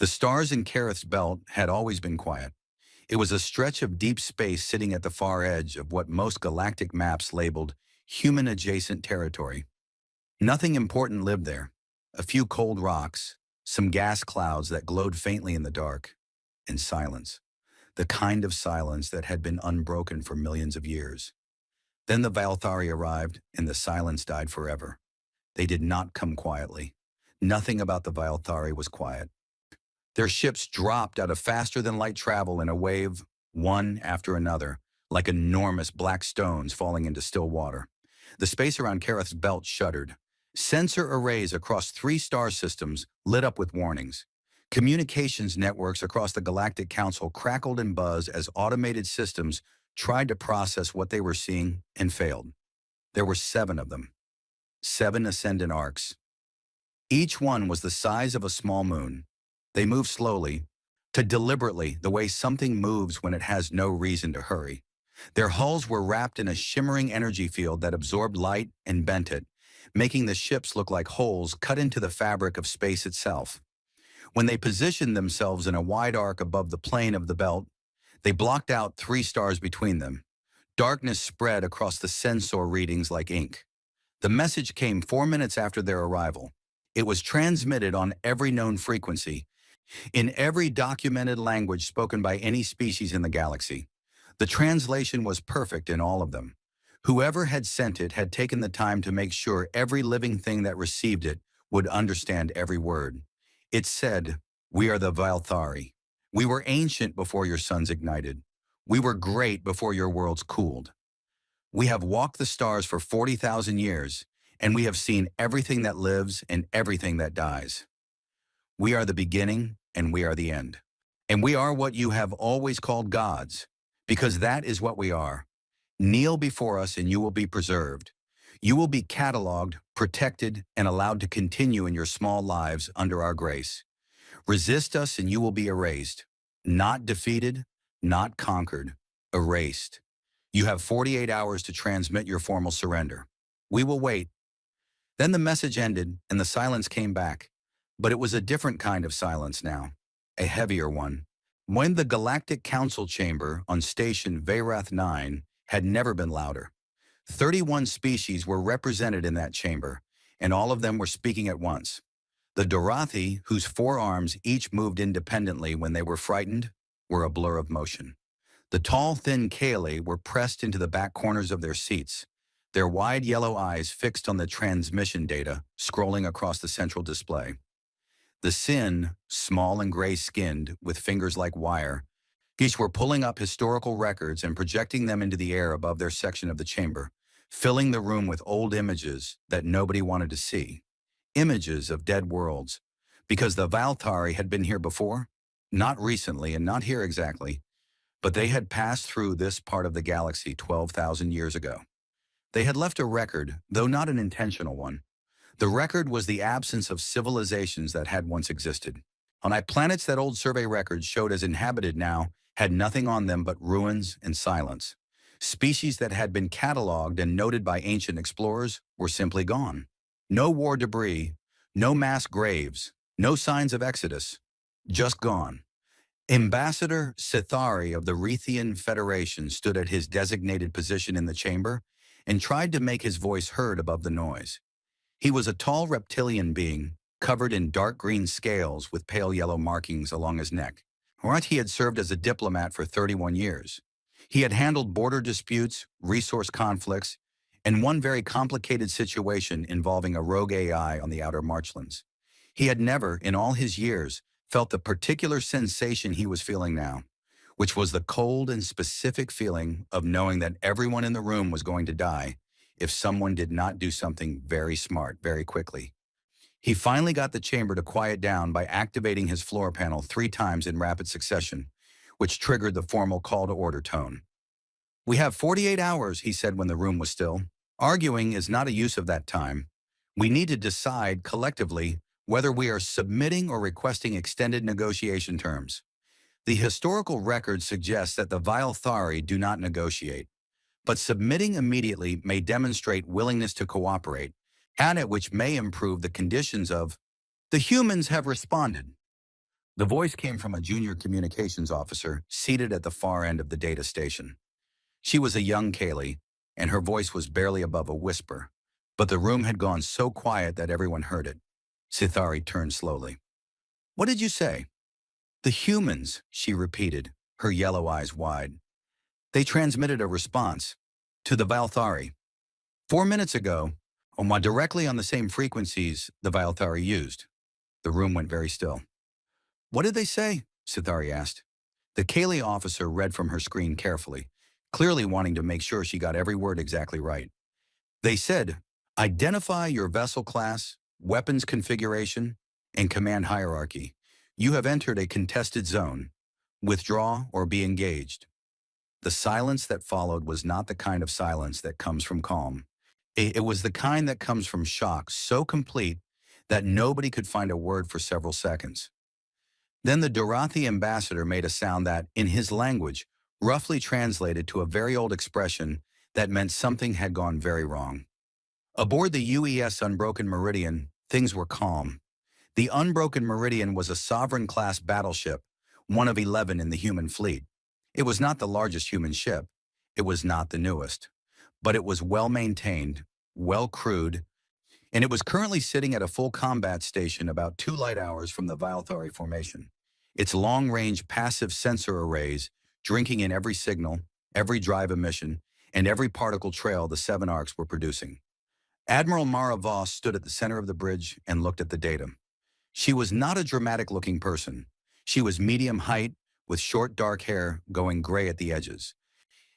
The stars in Kerith's belt had always been quiet. It was a stretch of deep space sitting at the far edge of what most galactic maps labeled human-adjacent territory. Nothing important lived there. A few cold rocks, some gas clouds that glowed faintly in the dark, and silence. The kind of silence that had been unbroken for millions of years. Then the Valthari arrived, and the silence died forever. They did not come quietly. Nothing about the Valthari was quiet. Their ships dropped out of faster-than-light travel in a wave, one after another, like enormous black stones falling into still water. The space around Kerith's belt shuddered. Sensor arrays across 3 star systems lit up with warnings. Communications networks across the Galactic Council crackled and buzzed as automated systems tried to process what they were seeing and failed. There were 7 of them. 7 ascendant arcs. Each one was the size of a small moon. They moved slowly, to deliberately, the way something moves when it has no reason to hurry. Their hulls were wrapped in a shimmering energy field that absorbed light and bent it, making the ships look like holes cut into the fabric of space itself. When they positioned themselves in a wide arc above the plane of the belt, they blocked out 3 stars between them. Darkness spread across the sensor readings like ink. The message came 4 minutes after their arrival. It was transmitted on every known frequency, in every documented language spoken by any species in the galaxy. The translation was perfect in all of them. Whoever had sent it had taken the time to make sure every living thing that received it would understand every word. It said, "We are the Valthari. We were ancient before your suns ignited. We were great before your worlds cooled. We have walked the stars for 40,000 years, and we have seen everything that lives and everything that dies. We are the beginning, and we are the end. And we are what you have always called gods, because that is what we are. Kneel before us and you will be preserved. You will be cataloged, protected, and allowed to continue in your small lives under our grace. Resist us and you will be erased. Not defeated, not conquered, erased. You have 48 hours to transmit your formal surrender. We will wait." Then the message ended and the silence came back. But it was a different kind of silence now, a heavier one. When the Galactic Council chamber on Station Veyrath 9 had never been louder. 31 species were represented in that chamber, and all of them were speaking at once. The Dorathi, whose 4 arms each moved independently when they were frightened, were a blur of motion. The tall, thin Kaylee were pressed into the back corners of their seats, their wide yellow eyes fixed on the transmission data scrolling across the central display. The Sin, small and gray-skinned, with fingers like wire, each were pulling up historical records and projecting them into the air above their section of the chamber, filling the room with old images that nobody wanted to see. Images of dead worlds. Because the Valthari had been here before, not recently and not here exactly, but they had passed through this part of the galaxy 12,000 years ago. They had left a record, though not an intentional one. The record was the absence of civilizations that had once existed. On planets that old survey records showed as inhabited now had nothing on them but ruins and silence. Species that had been cataloged and noted by ancient explorers were simply gone. No war debris, no mass graves, no signs of exodus, just gone. Ambassador Sithari of the Rethian Federation stood at his designated position in the chamber and tried to make his voice heard above the noise. He was a tall reptilian being, covered in dark green scales with pale yellow markings along his neck. He had served as a diplomat for 31 years. He had handled border disputes, resource conflicts, and one very complicated situation involving a rogue AI on the outer marchlands. He had never, in all his years, felt the particular sensation he was feeling now, which was the cold and specific feeling of knowing that everyone in the room was going to die if someone did not do something very smart very quickly. He finally got the chamber to quiet down by activating his floor panel 3 times in rapid succession, which triggered the formal call to order tone. "We have 48 hours, he said when the room was still. "Arguing is not a use of that time. We need to decide collectively whether we are submitting or requesting extended negotiation terms. The historical record suggests that the Valthari do not negotiate, but submitting immediately may demonstrate willingness to cooperate, and at which may improve the conditions of the humans have responded. The voice came from a junior communications officer seated at the far end of the data station. She was a young Kaylee, and her voice was barely above a whisper. But the room had gone so quiet that everyone heard it. Sithari turned slowly. "What did you say?" "The humans," she repeated, her yellow eyes wide. "They transmitted a response to the Valthari 4 minutes ago, directly on the same frequencies the Valthari used." The room went very still. "What did they say?" Sithari asked. The Kaylee officer read from her screen carefully, clearly wanting to make sure she got every word exactly right. They said, "Identify your vessel class, weapons configuration, and command hierarchy. You have entered a contested zone. Withdraw or be engaged." The silence that followed was not the kind of silence that comes from calm. It was the kind that comes from shock so complete that nobody could find a word for several seconds. Then the Dorathi ambassador made a sound that, in his language, roughly translated to a very old expression that meant something had gone very wrong. Aboard the UES Unbroken Meridian, things were calm. The Unbroken Meridian was a sovereign-class battleship, one of 11 in the human fleet. It was not the largest human ship. It was not the newest. But it was well-maintained, well-crewed, and it was currently sitting at a full combat station about 2 light hours from the Valthari formation. Its long-range passive sensor arrays drinking in every signal, every drive emission, and every particle trail the 7 arcs were producing. Admiral Mara Voss stood at the center of the bridge and looked at the data. She was not a dramatic-looking person. She was medium height, with short dark hair going gray at the edges.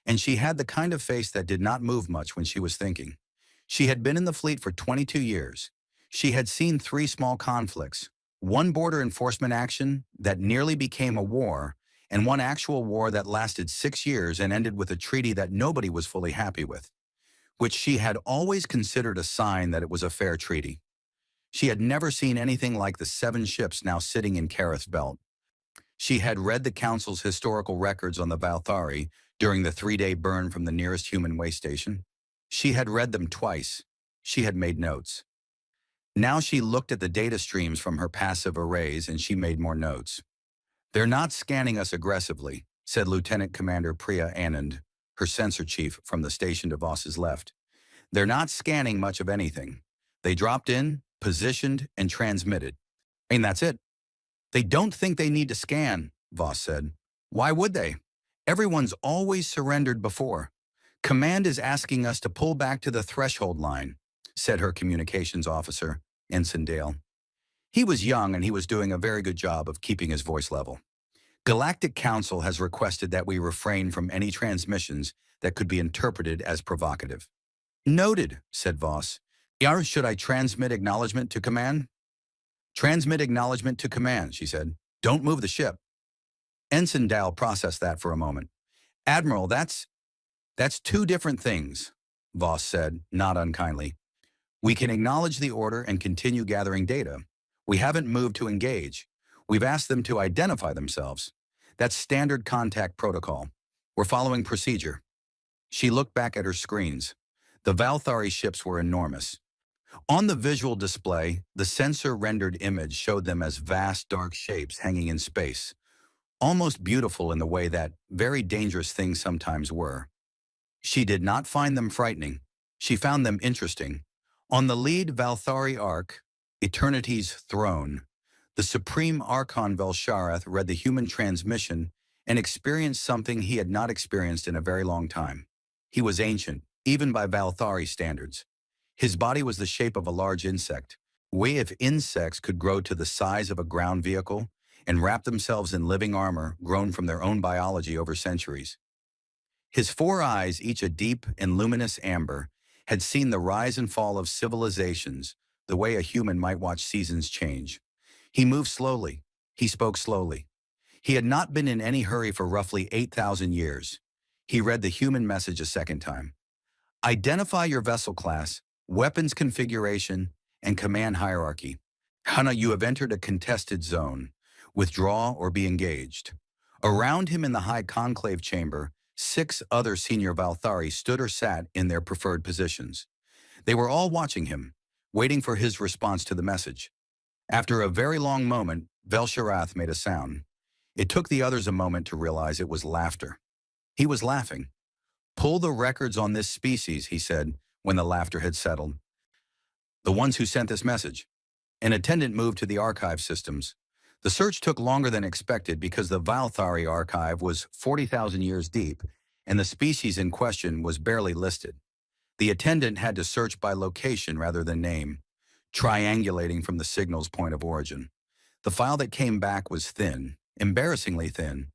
And she had the kind of face that did not move much when she was thinking. She had been in the fleet for 22 years. She had seen 3 small conflicts, one border enforcement action that nearly became a war, and one actual war that lasted 6 years and ended with a treaty that nobody was fully happy with, which she had always considered a sign that it was a fair treaty. She had never seen anything like the 7 ships now sitting in Kareth's belt. She had read the Council's historical records on the Valthari during the 3-day burn from the nearest human way station. She had read them twice. She had made notes. Now she looked at the data streams from her passive arrays and she made more notes. "They're not scanning us aggressively," said Lieutenant Commander Priya Anand, her sensor chief from the station to Voss's left. "They're not scanning much of anything. They dropped in, positioned, and transmitted. And that's it." "They don't think they need to scan," Voss said. "Why would they? Everyone's always surrendered before. Command is asking us to pull back to the threshold line," said her communications officer, Ensign Dale. He was young and he was doing a very good job of keeping his voice level. "Galactic Council has requested that we refrain from any transmissions that could be interpreted as provocative." "Noted," said Voss. "Should I transmit acknowledgement to command?" "Transmit acknowledgement to command," she said. "Don't move the ship." Ensign Dale processed that for a moment. "Admiral, that's 2 different things," Voss said, not unkindly. "We can acknowledge the order and continue gathering data. We haven't moved to engage. We've asked them to identify themselves. That's standard contact protocol. We're following procedure." She looked back at her screens. The Valthari ships were enormous. On the visual display, the sensor-rendered image showed them as vast dark shapes hanging in space, almost beautiful in the way that very dangerous things sometimes were. She did not find them frightening. She found them interesting. On the lead Valthari arc, Eternity's Throne, the Supreme Archon Velsharath read the human transmission and experienced something he had not experienced in a very long time. He was ancient, even by Valthari standards. His body was the shape of a large insect. Way if insects could grow to the size of a ground vehicle and wrap themselves in living armor grown from their own biology over centuries. His 4 eyes, each a deep and luminous amber, had seen the rise and fall of civilizations the way a human might watch seasons change. He moved slowly. He spoke slowly. He had not been in any hurry for roughly 8,000 years. He read the human message a second time. "Identify your vessel class, weapons configuration, and command hierarchy. Hana, you have entered a contested zone. Withdraw or be engaged." Around him in the high conclave chamber, 6 other senior Valthari stood or sat in their preferred positions. They were all watching him, waiting for his response to the message. After a very long moment, Velsharath made a sound. It took the others a moment to realize it was laughter. He was laughing. "Pull the records on this species," he said, when the laughter had settled. "The ones who sent this message." An attendant moved to the archive systems. The search took longer than expected because the Valthari archive was 40,000 years deep, and the species in question was barely listed. The attendant had to search by location rather than name, triangulating from the signal's point of origin. The file that came back was thin, embarrassingly thin.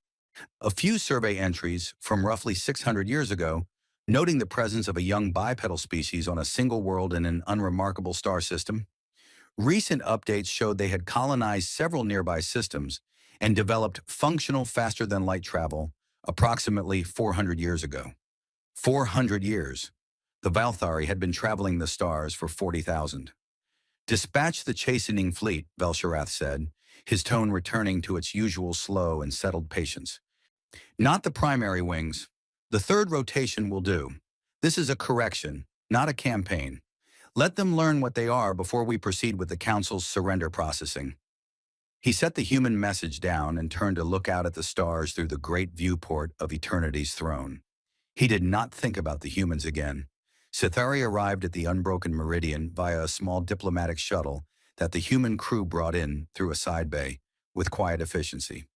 A few survey entries from roughly 600 years ago, noting the presence of a young bipedal species on a single world in an unremarkable star system. Recent updates showed they had colonized several nearby systems and developed functional faster-than-light travel approximately 400 years ago. 400 years. The Valthari had been traveling the stars for 40,000. "Dispatch the chastening fleet," Velsharath said, his tone returning to its usual slow and settled patience. "Not the primary wings. The third rotation will do. This is a correction, not a campaign. Let them learn what they are before we proceed with the Council's surrender processing." He set the human message down and turned to look out at the stars through the great viewport of Eternity's throne. He did not think about the humans again. Sithari arrived at the unbroken meridian via a small diplomatic shuttle that the human crew brought in through a side bay with quiet efficiency.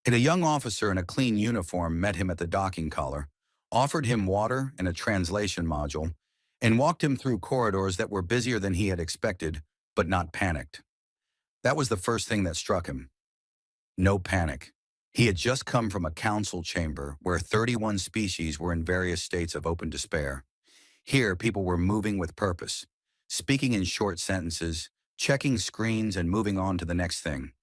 And a young officer in a clean uniform met him at the docking collar, offered him water and a translation module, and walked him through corridors that were busier than he had expected, but not panicked. That was the first thing that struck him. No panic. He had just come from a council chamber where 31 species were in various states of open despair. Here, people were moving with purpose, speaking in short sentences, checking screens, and moving on to the next thing.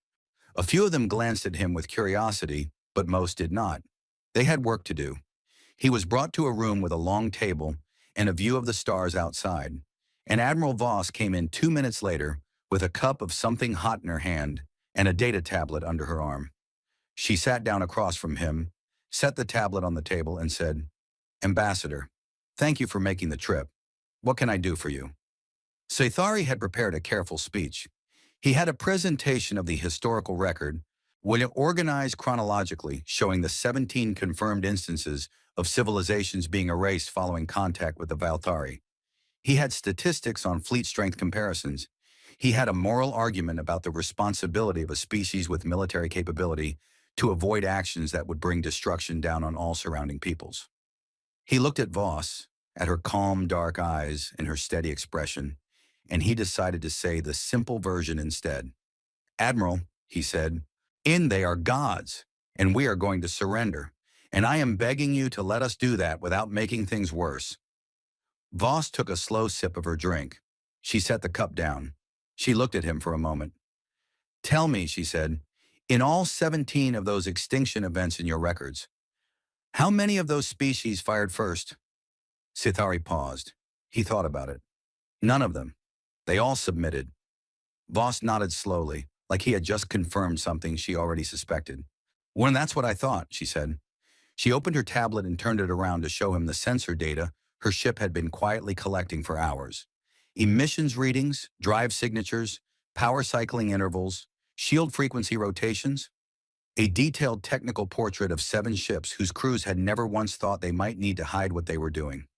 A few of them glanced at him with curiosity, but most did not. They had work to do. He was brought to a room with a long table and a view of the stars outside, and Admiral Voss came in 2 minutes later with a cup of something hot in her hand and a data tablet under her arm. She sat down across from him, set the tablet on the table, and said, "Ambassador, thank you for making the trip. What can I do for you?" Sethari had prepared a careful speech. He had a presentation of the historical record, organized chronologically, showing the 17 confirmed instances of civilizations being erased following contact with the Valthari. He had statistics on fleet strength comparisons. He had a moral argument about the responsibility of a species with military capability to avoid actions that would bring destruction down on all surrounding peoples. He looked at Voss, at her calm, dark eyes and her steady expression, and he decided to say the simple version instead. "Admiral," he said, they are gods, and we are going to surrender, and I am begging you to let us do that without making things worse." Voss took a slow sip of her drink. She set the cup down. She looked at him for a moment. "Tell me," she said, "in all 17 of those extinction events in your records, how many of those species fired first?" Sithari paused. He thought about it. "None of them. They all submitted." Voss nodded slowly, like he had just confirmed something she already suspected. "Well, that's what I thought," she said. She opened her tablet and turned it around to show him the sensor data her ship had been quietly collecting for hours. Emissions readings, drive signatures, power cycling intervals, shield frequency rotations. A detailed technical portrait of 7 ships whose crews had never once thought they might need to hide what they were doing.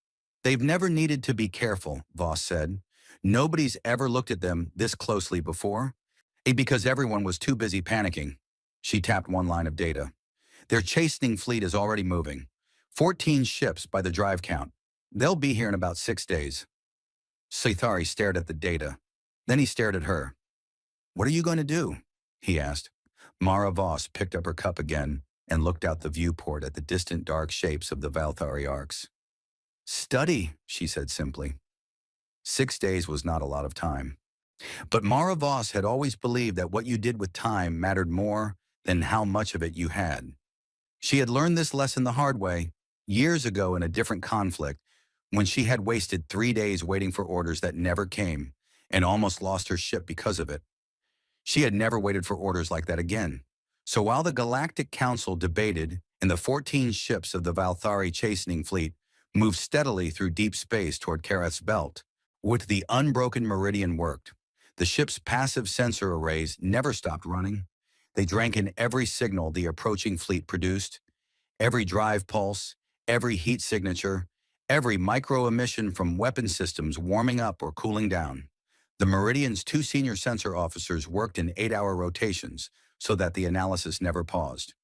"They've never needed to be careful," Voss said. "Nobody's ever looked at them this closely before. Because everyone was too busy panicking." She tapped one line of data. "Their chastening fleet is already moving. 14 ships by the drive count. They'll be here in about 6 days. Sithari stared at the data. Then he stared at her. "What are you going to do?" he asked. Mara Voss picked up her cup again and looked out the viewport at the distant dark shapes of the Valthari arcs. "Study," she said simply. 6 days was not a lot of time. But Mara Voss had always believed that what you did with time mattered more than how much of it you had. She had learned this lesson the hard way, years ago in a different conflict, when she had wasted 3 days waiting for orders that never came and almost lost her ship because of it. She had never waited for orders like that again. So while the Galactic Council debated and the 14 ships of the Valthari chastening fleet moved steadily through deep space toward Kareth's belt, with the unbroken meridian worked, the ship's passive sensor arrays never stopped running. They drank in every signal the approaching fleet produced, every drive pulse, every heat signature, every micro-emission from weapon systems warming up or cooling down. The Meridian's two senior sensor officers worked in 8-hour rotations so that the analysis never paused.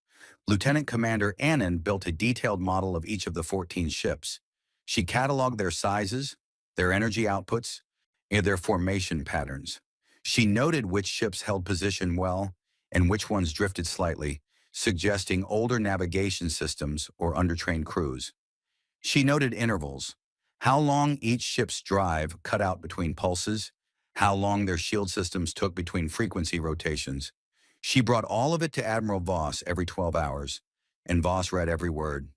Lieutenant Commander Annan built a detailed model of each of the 14 ships. She cataloged their sizes, their energy outputs, and their formation patterns. She noted which ships held position well and which ones drifted slightly, suggesting older navigation systems or undertrained crews. She noted intervals, how long each ship's drive cut out between pulses, how long their shield systems took between frequency rotations. She brought all of it to Admiral Voss every 12 hours, and Voss read every word.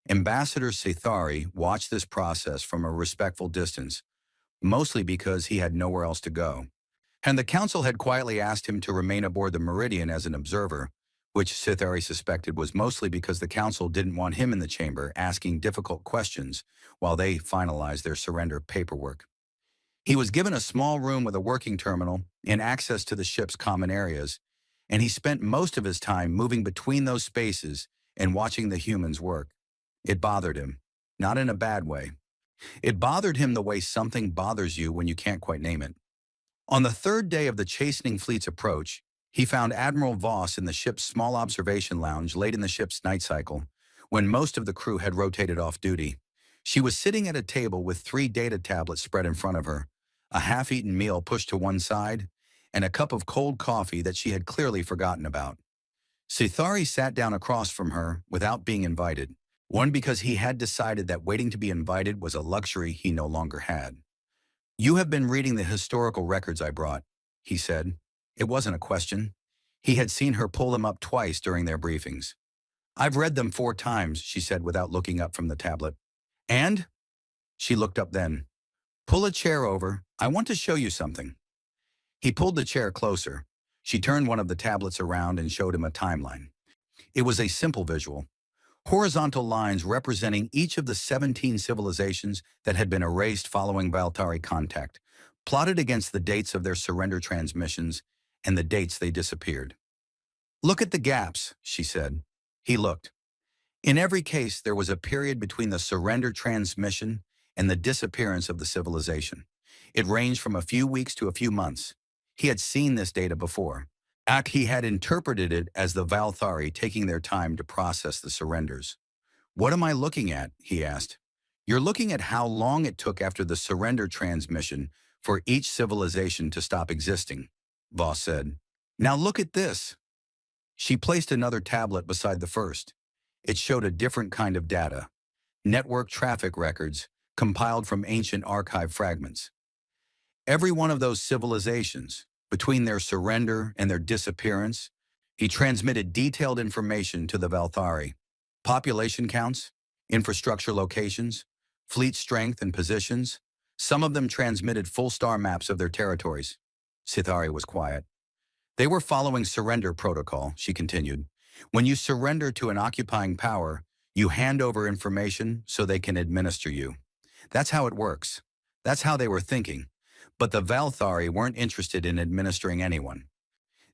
Ambassador Cethari watched this process from a respectful distance, mostly because he had nowhere else to go. And the council had quietly asked him to remain aboard the Meridian as an observer, which Cethari suspected was mostly because the council didn't want him in the chamber asking difficult questions while they finalized their surrender paperwork. He was given a small room with a working terminal and access to the ship's common areas, and he spent most of his time moving between those spaces and watching the humans work. It bothered him, not in a bad way. It bothered him the way something bothers you when you can't quite name it. On the third day of the chastening fleet's approach, he found Admiral Voss in the ship's small observation lounge late in the ship's night cycle, when most of the crew had rotated off duty. She was sitting at a table with 3 data tablets spread in front of her, a half-eaten meal pushed to one side, and a cup of cold coffee that she had clearly forgotten about. Cethari sat down across from her without being invited, one because he had decided that waiting to be invited was a luxury he no longer had. "You have been reading the historical records I brought," he said. It wasn't a question. He had seen her pull them up twice during their briefings. "I've read them 4 times, she said without looking up from the tablet. "And?" She looked up then. "Pull a chair over. I want to show you something." He pulled the chair closer. She turned one of the tablets around and showed him a timeline. It was a simple visual. Horizontal lines representing each of the 17 civilizations that had been erased following Valtari contact, plotted against the dates of their surrender transmissions and the dates they disappeared. "Look at the gaps," she said. He looked. In every case, there was a period between the surrender transmission and the disappearance of the civilization. It ranged from a few weeks to a few months. He had seen this data before. He had interpreted it as the Valthari taking their time to process the surrenders. "What am I looking at?" he asked. "You're looking at how long it took after the surrender transmission for each civilization to stop existing," Voss said. "Now look at this." She placed another tablet beside the first. It showed a different kind of data. Network traffic records compiled from ancient archive fragments. Every one of those civilizations, between their surrender and their disappearance, he transmitted detailed information to the Valthari. Population counts, infrastructure locations, fleet strength and positions. Some of them transmitted full star maps of their territories. Cethari was quiet. "They were following surrender protocol," she continued. "When you surrender to an occupying power, you hand over information so they can administer you. That's how it works. That's how they were thinking. But the Valthari weren't interested in administering anyone.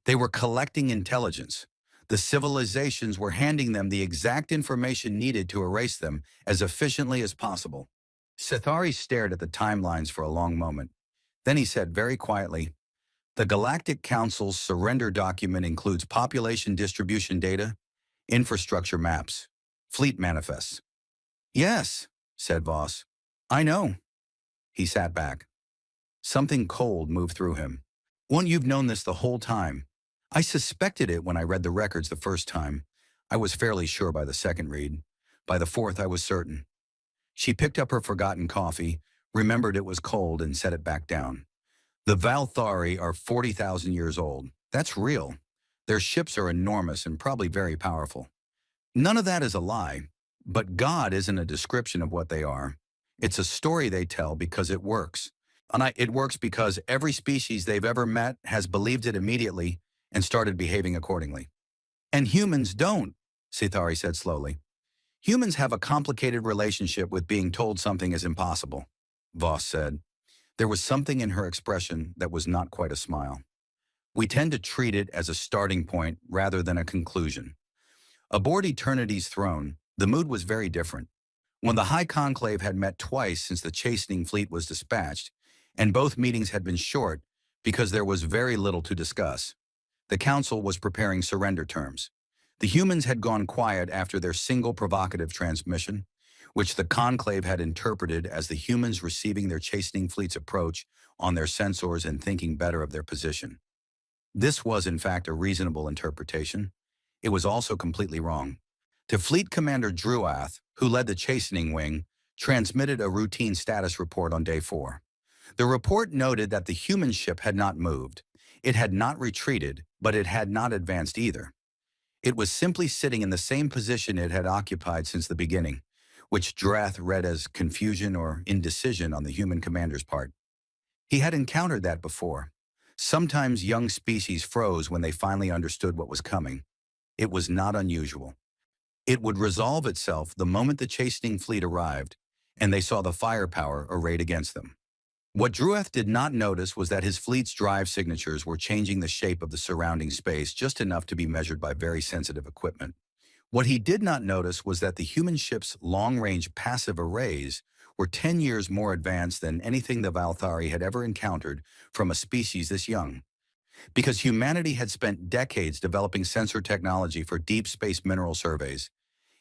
They were collecting intelligence. The civilizations were handing them the exact information needed to erase them as efficiently as possible." Cethari stared at the timelines for a long moment. Then he said very quietly, "The Galactic Council's surrender document includes population distribution data, infrastructure maps, fleet manifests." "Yes," said Voss. "I know." He sat back. Something cold moved through him. "Won't you've known this the whole time? I suspected it when I read the records the first time. I was fairly sure by the second read. By the fourth, I was certain." She picked up her forgotten coffee, remembered it was cold, and set it back down. "The Valthari are 40,000 years old. That's real. Their ships are enormous and probably very powerful. None of that is a lie, but God isn't a description of what they are. It's a story they tell because it works. And it works because every species they've ever met has believed it immediately and started behaving accordingly. And humans don't," Cethari said slowly. "Humans have a complicated relationship with being told something is impossible," Voss said. There was something in her expression that was not quite a smile. We tend to treat it as a starting point rather than a conclusion. Aboard Eternity's throne, the mood was very different. When the High Conclave had met twice since the chastening fleet was dispatched, and both meetings had been short because there was very little to discuss, the Council was preparing surrender terms. The humans had gone quiet after their single provocative transmission, which the Conclave had interpreted as the humans receiving their chastening fleet's approach on their sensors and thinking better of their position. This was, in fact, a reasonable interpretation. It was also completely wrong. To Fleet Commander Druath, who led the chastening wing, transmitted a routine status report on day 4. The report noted that the human ship had not moved. It had not retreated, but it had not advanced either. It was simply sitting in the same position it had occupied since the beginning, which Druath read as confusion or indecision on the human commander's part. He had encountered that before. Sometimes young species froze when they finally understood what was coming. It was not unusual. It would resolve itself the moment the chastening fleet arrived, and they saw the firepower arrayed against them. What Druath did not notice was that his fleet's drive signatures were changing the shape of the surrounding space just enough to be measured by very sensitive equipment. What he did not notice was that the human ship's long-range passive arrays were 10 years more advanced than anything the Valthari had ever encountered from a species this young. Because humanity had spent decades developing sensor technology for deep space mineral surveys,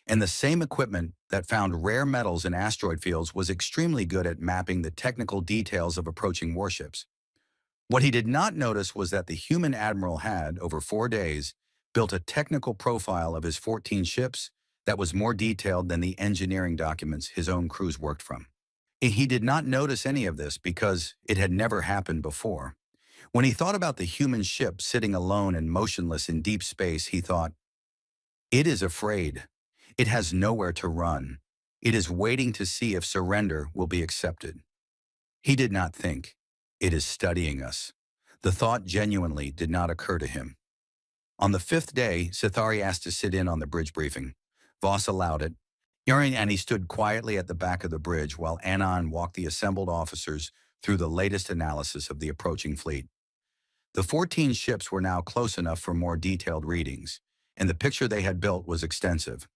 and the same equipment that found rare metals in asteroid fields was extremely good at mapping the technical details of approaching warships. What he did not notice was that the human admiral had, over 4 days, built a technical profile of his 14 ships that was more detailed than the engineering documents his own crews worked from. He did not notice any of this because it had never happened before. When he thought about the human ship sitting alone and motionless in deep space, he thought, "It is afraid. It has nowhere to run. It is waiting to see if surrender will be accepted." He did not think, "It is studying us." The thought genuinely did not occur to him. On the 5th day, Sithari asked to sit in on the bridge briefing. Voss allowed it, and he stood quietly at the back of the bridge while Anon walked the assembled officers through the latest analysis of the approaching fleet. The 14 ships were now close enough for more detailed readings, and the picture they had built was extensive.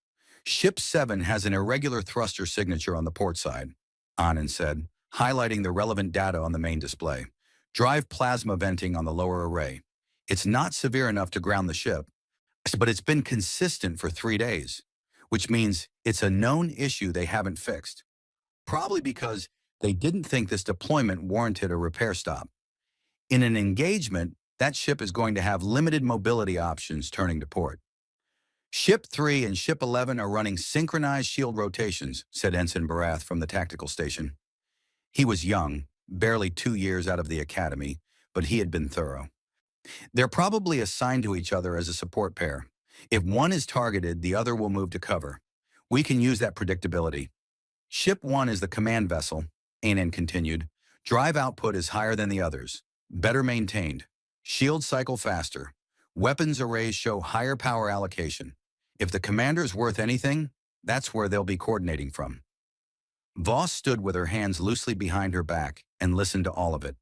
Ship 7 has an irregular thruster signature on the port side, Anand said, highlighting the relevant data on the main display. Drive plasma venting on the lower array. It's not severe enough to ground the ship, but it's been consistent for 3 days, which means it's a known issue they haven't fixed. Probably because they didn't think this deployment warranted a repair stop. In an engagement, that ship is going to have limited mobility options turning to port. Ship 3 and Ship 11 are running synchronized shield rotations, said Ensign Barath from the tactical station. He was young, barely 2 years out of the academy, but he had been thorough. They're probably assigned to each other as a support pair. If one is targeted, the other will move to cover. We can use that predictability. Ship 1 is the command vessel, Anan continued. Drive output is higher than the others, better maintained. Shield cycle faster. Weapons arrays show higher power allocation. If the commander's worth anything, that's where they'll be coordinating from. Voss stood with her hands loosely behind her back and listened to all of it.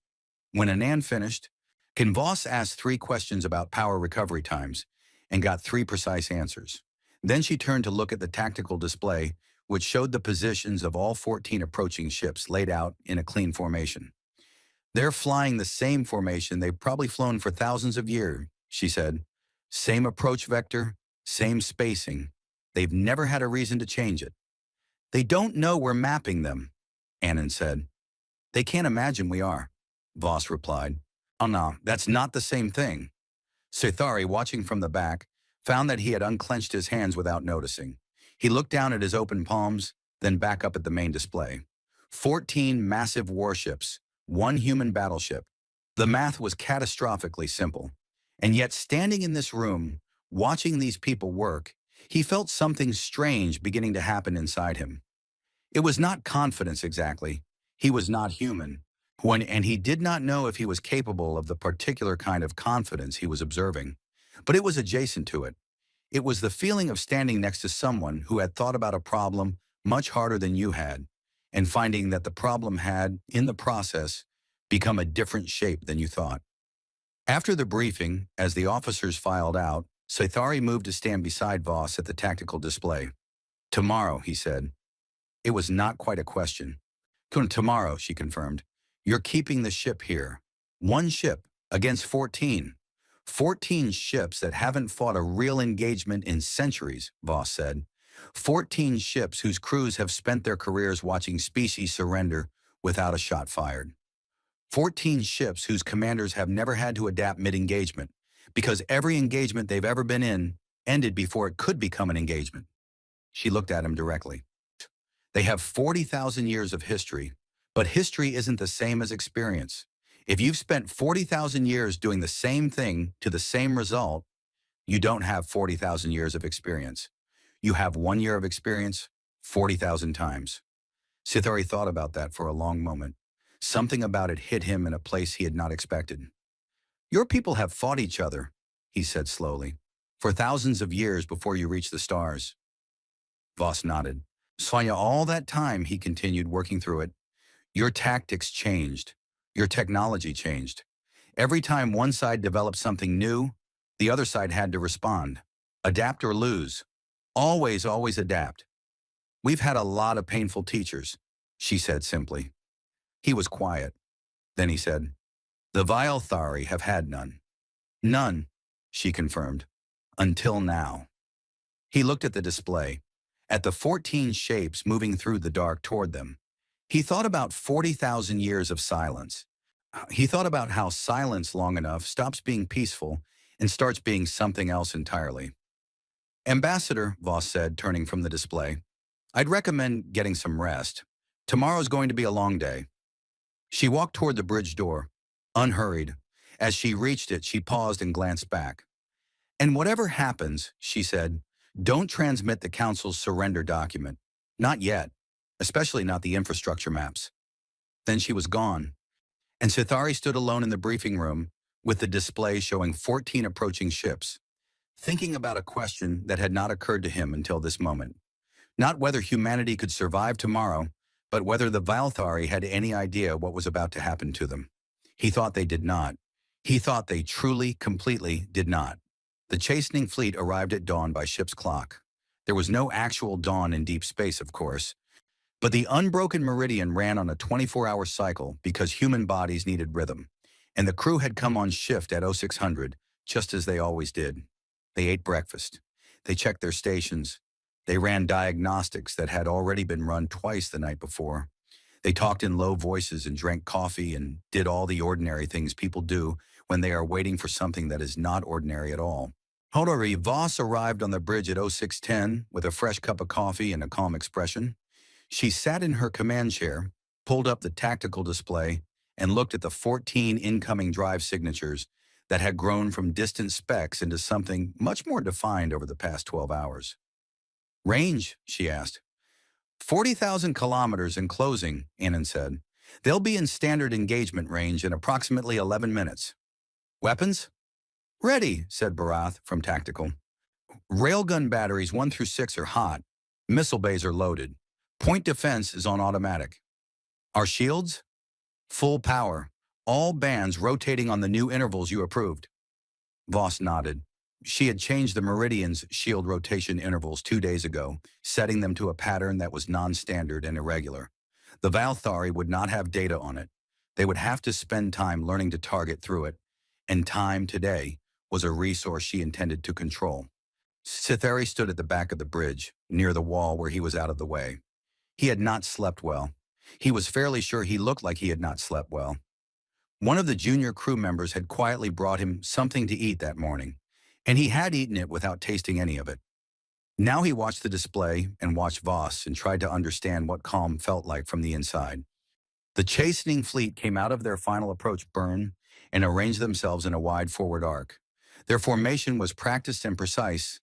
When Anan finished, Voss asked 3 questions about power recovery times and got 3 precise answers. Then she turned to look at the tactical display, which showed the positions of all 14 approaching ships laid out in a clean formation. They're flying the same formation they've probably flown for thousands of years, she said. Same approach vector, same spacing. They've never had a reason to change it. They don't know we're mapping them, Annan said. They can't imagine we are, Voss replied. Oh no, that's not the same thing. Sithari, watching from the back, found that he had unclenched his hands without noticing. He looked down at his open palms, then back up at the main display. 14 massive warships, 1 human battleship. The math was catastrophically simple. And yet, standing in this room, watching these people work, he felt something strange beginning to happen inside him. It was not confidence exactly. He was not human. And he did not know if he was capable of the particular kind of confidence he was observing. But it was adjacent to it. It was the feeling of standing next to someone who had thought about a problem much harder than you had, and finding that the problem had, in the process, become a different shape than you thought. After the briefing, as the officers filed out, Saithari moved to stand beside Voss at the tactical display. Tomorrow, he said. It was not quite a question. Tomorrow, she confirmed. You're keeping the ship here. One ship against 14. 14 ships that haven't fought a real engagement in centuries, Voss said. 14 ships whose crews have spent their careers watching species surrender without a shot fired. 14 ships whose commanders have never had to adapt mid-engagement because every engagement they've ever been in ended before it could become an engagement. She looked at him directly. They have 40,000 years of history, but history isn't the same as experience. If you've spent 40,000 years doing the same thing to the same result, you don't have 40,000 years of experience. You have 1 year of experience 40,000 times. Sithari thought about that for a long moment. Something about it hit him in a place he had not expected. Your people have fought each other, he said slowly, for thousands of years before you reached the stars. Voss nodded. Sonia, all that time, he continued, working through it, your tactics changed. Your technology changed. Every time one side developed something new, the other side had to respond. Adapt or lose. Always, always adapt. We've had a lot of painful teachers, she said simply. He was quiet. Then he said, the Vilethari have had none. None, she confirmed. Until now. He looked at the display, at the 14 shapes moving through the dark toward them. He thought about 40,000 years of silence. He thought about how silence long enough stops being peaceful and starts being something else entirely. Ambassador, Voss said, turning from the display, I'd recommend getting some rest. Tomorrow's going to be a long day. She walked toward the bridge door, unhurried. As she reached it, she paused and glanced back. And whatever happens, she said, don't transmit the Council's surrender document. Not yet, especially not the infrastructure maps. Then she was gone, and Sithari stood alone in the briefing room with the display showing 14 approaching ships, thinking about a question that had not occurred to him until this moment. Not whether humanity could survive tomorrow, but whether the Vilethari had any idea what was about to happen to them. He thought they did not. He thought they truly, completely did not. The chastening fleet arrived at dawn by ship's clock. There was no actual dawn in deep space, of course, but the unbroken meridian ran on a 24-hour cycle because human bodies needed rhythm, and the crew had come on shift at 0600, just as they always did. They ate breakfast. They checked their stations. They ran diagnostics that had already been run twice the night before. They talked in low voices and drank coffee and did all the ordinary things people do when they are waiting for something that is not ordinary at all. However, Voss arrived on the bridge at 0610 with a fresh cup of coffee and a calm expression. She sat in her command chair, pulled up the tactical display, and looked at the 14 incoming drive signatures that had grown from distant specks into something much more defined over the past 12 hours. Range, she asked. 40,000 kilometers in closing, Annan said. They'll be in standard engagement range in approximately 11 minutes. Weapons? Ready, said Barath from Tactical. Railgun batteries 1 through 6 are hot. Missile bays are loaded. Point defense is on automatic. Our shields? Full power. All bands rotating on the new intervals you approved. Voss nodded. She had changed the Meridian's shield rotation intervals 2 days ago, setting them to a pattern that was non-standard and irregular. The Vilethari would not have data on it. They would have to spend time learning to target through it, and time today was a resource she intended to control. Sithari stood at the back of the bridge, near the wall where he was out of the way. He had not slept well. He was fairly sure he looked like he had not slept well. One of the junior crew members had quietly brought him something to eat that morning, and he had eaten it without tasting any of it. Now he watched the display and watched Voss and tried to understand what calm felt like from the inside. The chastening fleet came out of their final approach burn and arranged themselves in a wide forward arc. Their formation was practiced and precise,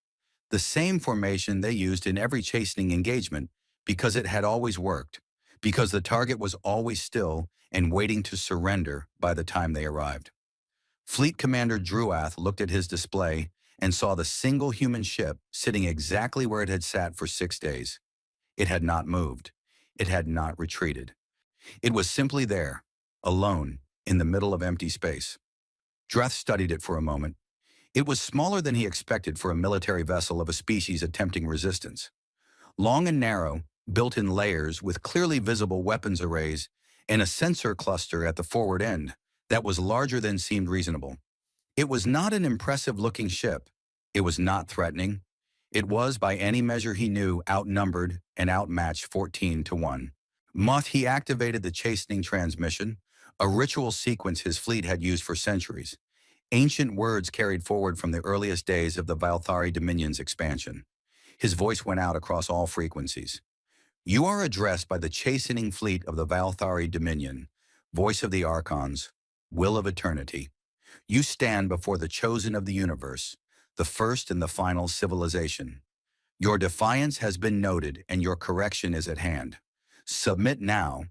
the same formation they used in every chastening engagement because it had always worked, because the target was always still and waiting to surrender by the time they arrived. Fleet Commander Druath looked at his display and saw the single human ship sitting exactly where it had sat for 6 days. It had not moved. It had not retreated. It was simply there, alone, in the middle of empty space. Dreth studied it for a moment. It was smaller than he expected for a military vessel of a species attempting resistance. Long and narrow, built in layers with clearly visible weapons arrays and a sensor cluster at the forward end that was larger than seemed reasonable. It was not an impressive-looking ship. It was not threatening. It was, by any measure he knew, outnumbered and outmatched 14-1. He activated the chastening transmission, a ritual sequence his fleet had used for centuries, ancient words carried forward from the earliest days of the Valthari Dominion's expansion. His voice went out across all frequencies. You are addressed by the chastening fleet of the Valthari Dominion, voice of the Archons, will of eternity. You stand before the chosen of the universe, the first and the final civilization. Your defiance has been noted and your correction is at hand. Submit now.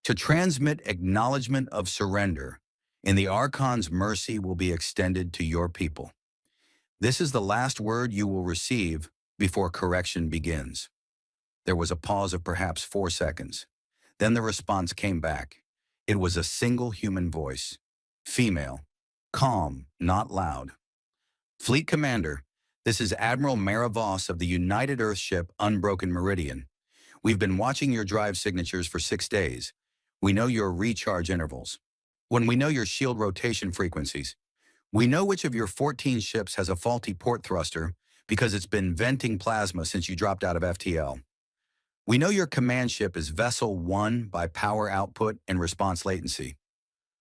To transmit acknowledgement of surrender, and the Archon's mercy will be extended to your people. This is the last word you will receive before correction begins. There was a pause of perhaps 4 seconds. Then the response came back. It was a single human voice. Female. Calm, not loud. Fleet Commander, this is Admiral Mara Voss of the United Earthship Unbroken Meridian. We've been watching your drive signatures for 6 days. We know your recharge intervals. When we know your shield rotation frequencies, we know which of your 14 ships has a faulty port thruster because it's been venting plasma since you dropped out of FTL. We know your command ship is Vessel 1 by power output and response latency.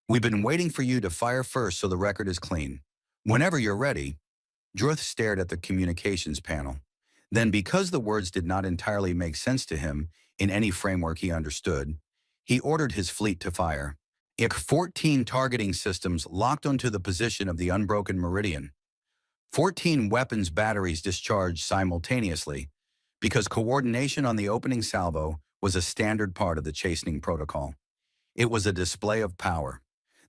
We've been waiting for you to fire first so the record is clean. Whenever you're ready. Druth stared at the communications panel. Then, because the words did not entirely make sense to him in any framework he understood, he ordered his fleet to fire. 14 targeting systems locked onto the position of the unbroken meridian. 14 weapons batteries discharged simultaneously, because coordination on the opening salvo was a standard part of the chastening protocol. It was a display of power.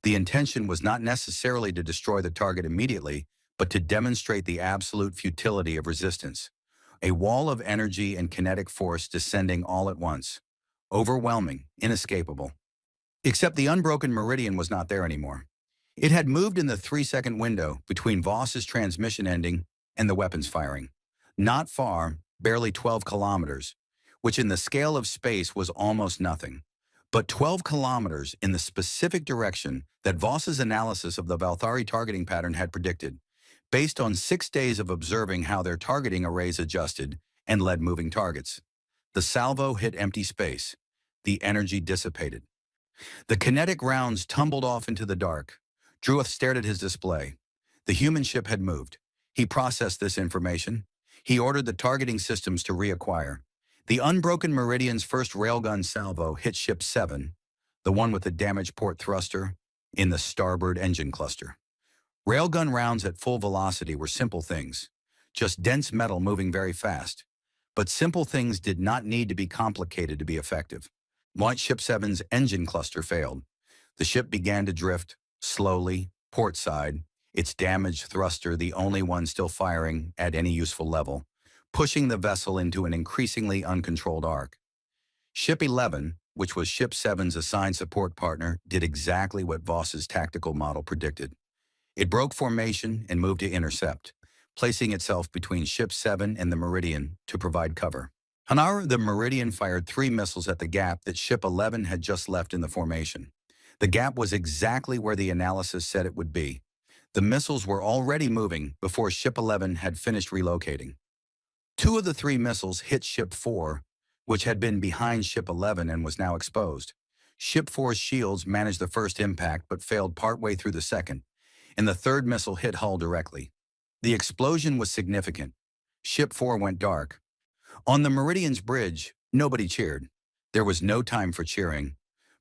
The intention was not necessarily to destroy the target immediately, but to demonstrate the absolute futility of resistance. A wall of energy and kinetic force descending all at once. Overwhelming, inescapable. Except the unbroken meridian was not there anymore. It had moved in the 3-second window between Voss's transmission ending and the weapons firing. Not far, barely 12 kilometers, which in the scale of space was almost nothing. But 12 kilometers in the specific direction that Voss's analysis of the Valthari targeting pattern had predicted, based on 6 days of observing how their targeting arrays adjusted and led moving targets. The salvo hit empty space. The energy dissipated. The kinetic rounds tumbled off into the dark. Druth stared at his display. The human ship had moved. He processed this information. He ordered the targeting systems to reacquire. The unbroken Meridian's first railgun salvo hit Ship 7, the one with the damaged port thruster, in the starboard engine cluster. Railgun rounds at full velocity were simple things, just dense metal moving very fast. But simple things did not need to be complicated to be effective. Once Ship 7's engine cluster failed, the ship began to drift, slowly, port side, its damaged thruster the only one still firing at any useful level, pushing the vessel into an increasingly uncontrolled arc. Ship 11, which was Ship 7's assigned support partner, did exactly what Voss's tactical model predicted. It broke formation and moved to intercept, placing itself between Ship 7 and the Meridian to provide cover. The Meridian fired 3 missiles at the gap that Ship 11 had just left in the formation. The gap was exactly where the analysis said it would be. The missiles were already moving before Ship 11 had finished relocating. 2 of the 3 missiles hit Ship 4, which had been behind Ship 11 and was now exposed. Ship 4's shields managed the first impact but failed partway through the second, and the 3rd missile hit hull directly. The explosion was significant. Ship 4 went dark. On the Meridian's bridge, nobody cheered. There was no time for cheering.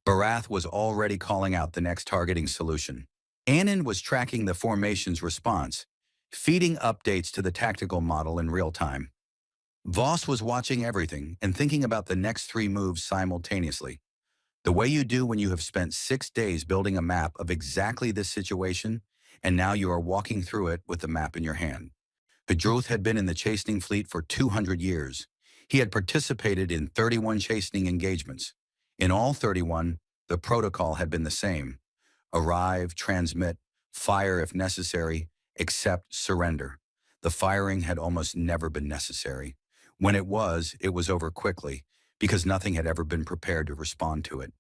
Barath was already calling out the next targeting solution. Annan was tracking the formation's response, feeding updates to the tactical model in real time. Voss was watching everything and thinking about the next 3 moves simultaneously. The way you do when you have spent 6 days building a map of exactly this situation, and now you are walking through it with the map in your hand. Druth had been in the chastening fleet for 200 years. He had participated in 31 chastening engagements. In all 31, the protocol had been the same. Arrive, transmit, Fire if necessary, except surrender. The firing had almost never been necessary. When it was over quickly, because nothing had ever been prepared to respond to it.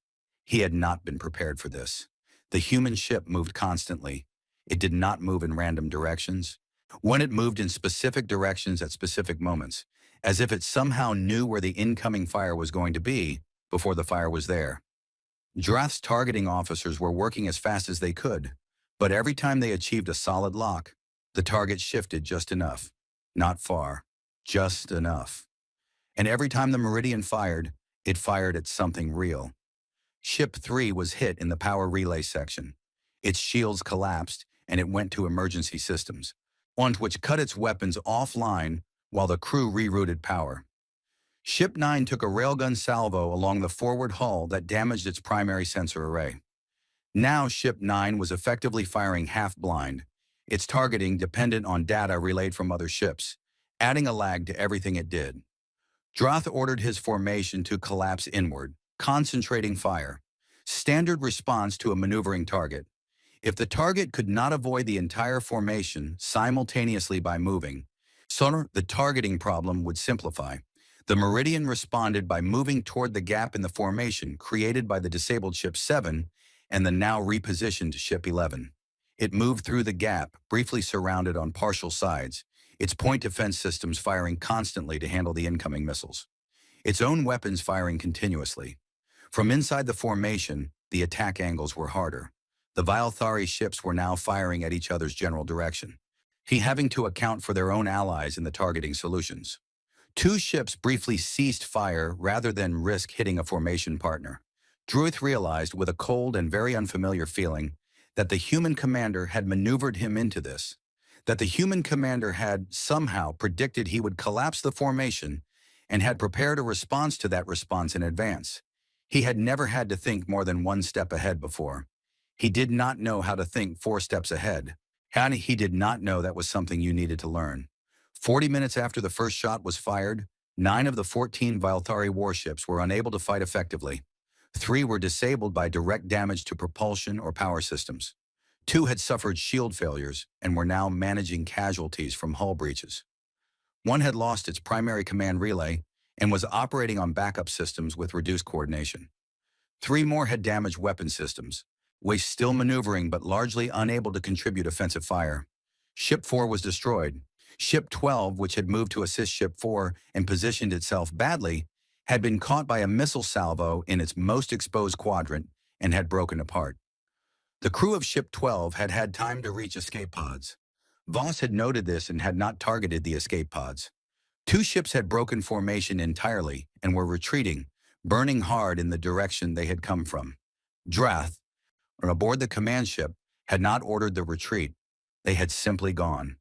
He had not been prepared for this. The human ship moved constantly. It did not move in random directions. When it moved in specific directions at specific moments, as if it somehow knew where the incoming fire was going to be before the fire was there. Drath's targeting officers were working as fast as they could, but every time they achieved a solid lock, the target shifted just enough. Not far, just enough. And every time the Meridian fired, it fired at something real. Ship 3 was hit in the power relay section. Its shields collapsed, and it went to emergency systems, one which cut its weapons offline while the crew rerouted power. Ship 9 took a railgun salvo along the forward hull that damaged its primary sensor array. Now Ship 9 was effectively firing half-blind, its targeting dependent on data relayed from other ships, adding a lag to everything it did. Drath ordered his formation to collapse inward, concentrating fire. Standard response to a maneuvering target. If the target could not avoid the entire formation simultaneously by moving, sooner the targeting problem would simplify. The Meridian responded by moving toward the gap in the formation created by the disabled Ship 7 and the now repositioned Ship 11. It moved through the gap, briefly surrounded on partial sides, its point defense systems firing constantly to handle the incoming missiles. Its own weapons firing continuously. From inside the formation, the attack angles were harder. The Vilthari ships were now firing at each other's general direction, having to account for their own allies in the targeting solutions. Two ships briefly ceased fire rather than risk hitting a formation partner. Druth realized with a cold and very unfamiliar feeling that the human commander had maneuvered him into this, that the human commander had somehow predicted he would collapse the formation and had prepared a response to that response in advance. He had never had to think more than one step ahead before. He did not know how to think 4 steps ahead, and he did not know that was something you needed to learn. 40 minutes after the first shot was fired, 9 of the 14 Vilthari warships were unable to fight effectively. 3 were disabled by direct damage to propulsion or power systems. 2 had suffered shield failures and were now managing casualties from hull breaches. 1 had lost its primary command relay and was operating on backup systems with reduced coordination. 3 more had damaged weapon systems, was still maneuvering but largely unable to contribute offensive fire. Ship 4 was destroyed. Ship 12, which had moved to assist Ship 4 and positioned itself badly, had been caught by a missile salvo in its most exposed quadrant and had broken apart. The crew of Ship 12 had had time to reach escape pods. Voss had noted this and had not targeted the escape pods. 2 ships had broken formation entirely and were retreating, burning hard in the direction they had come from. Drath, aboard the command ship, had not ordered the retreat. They had simply gone.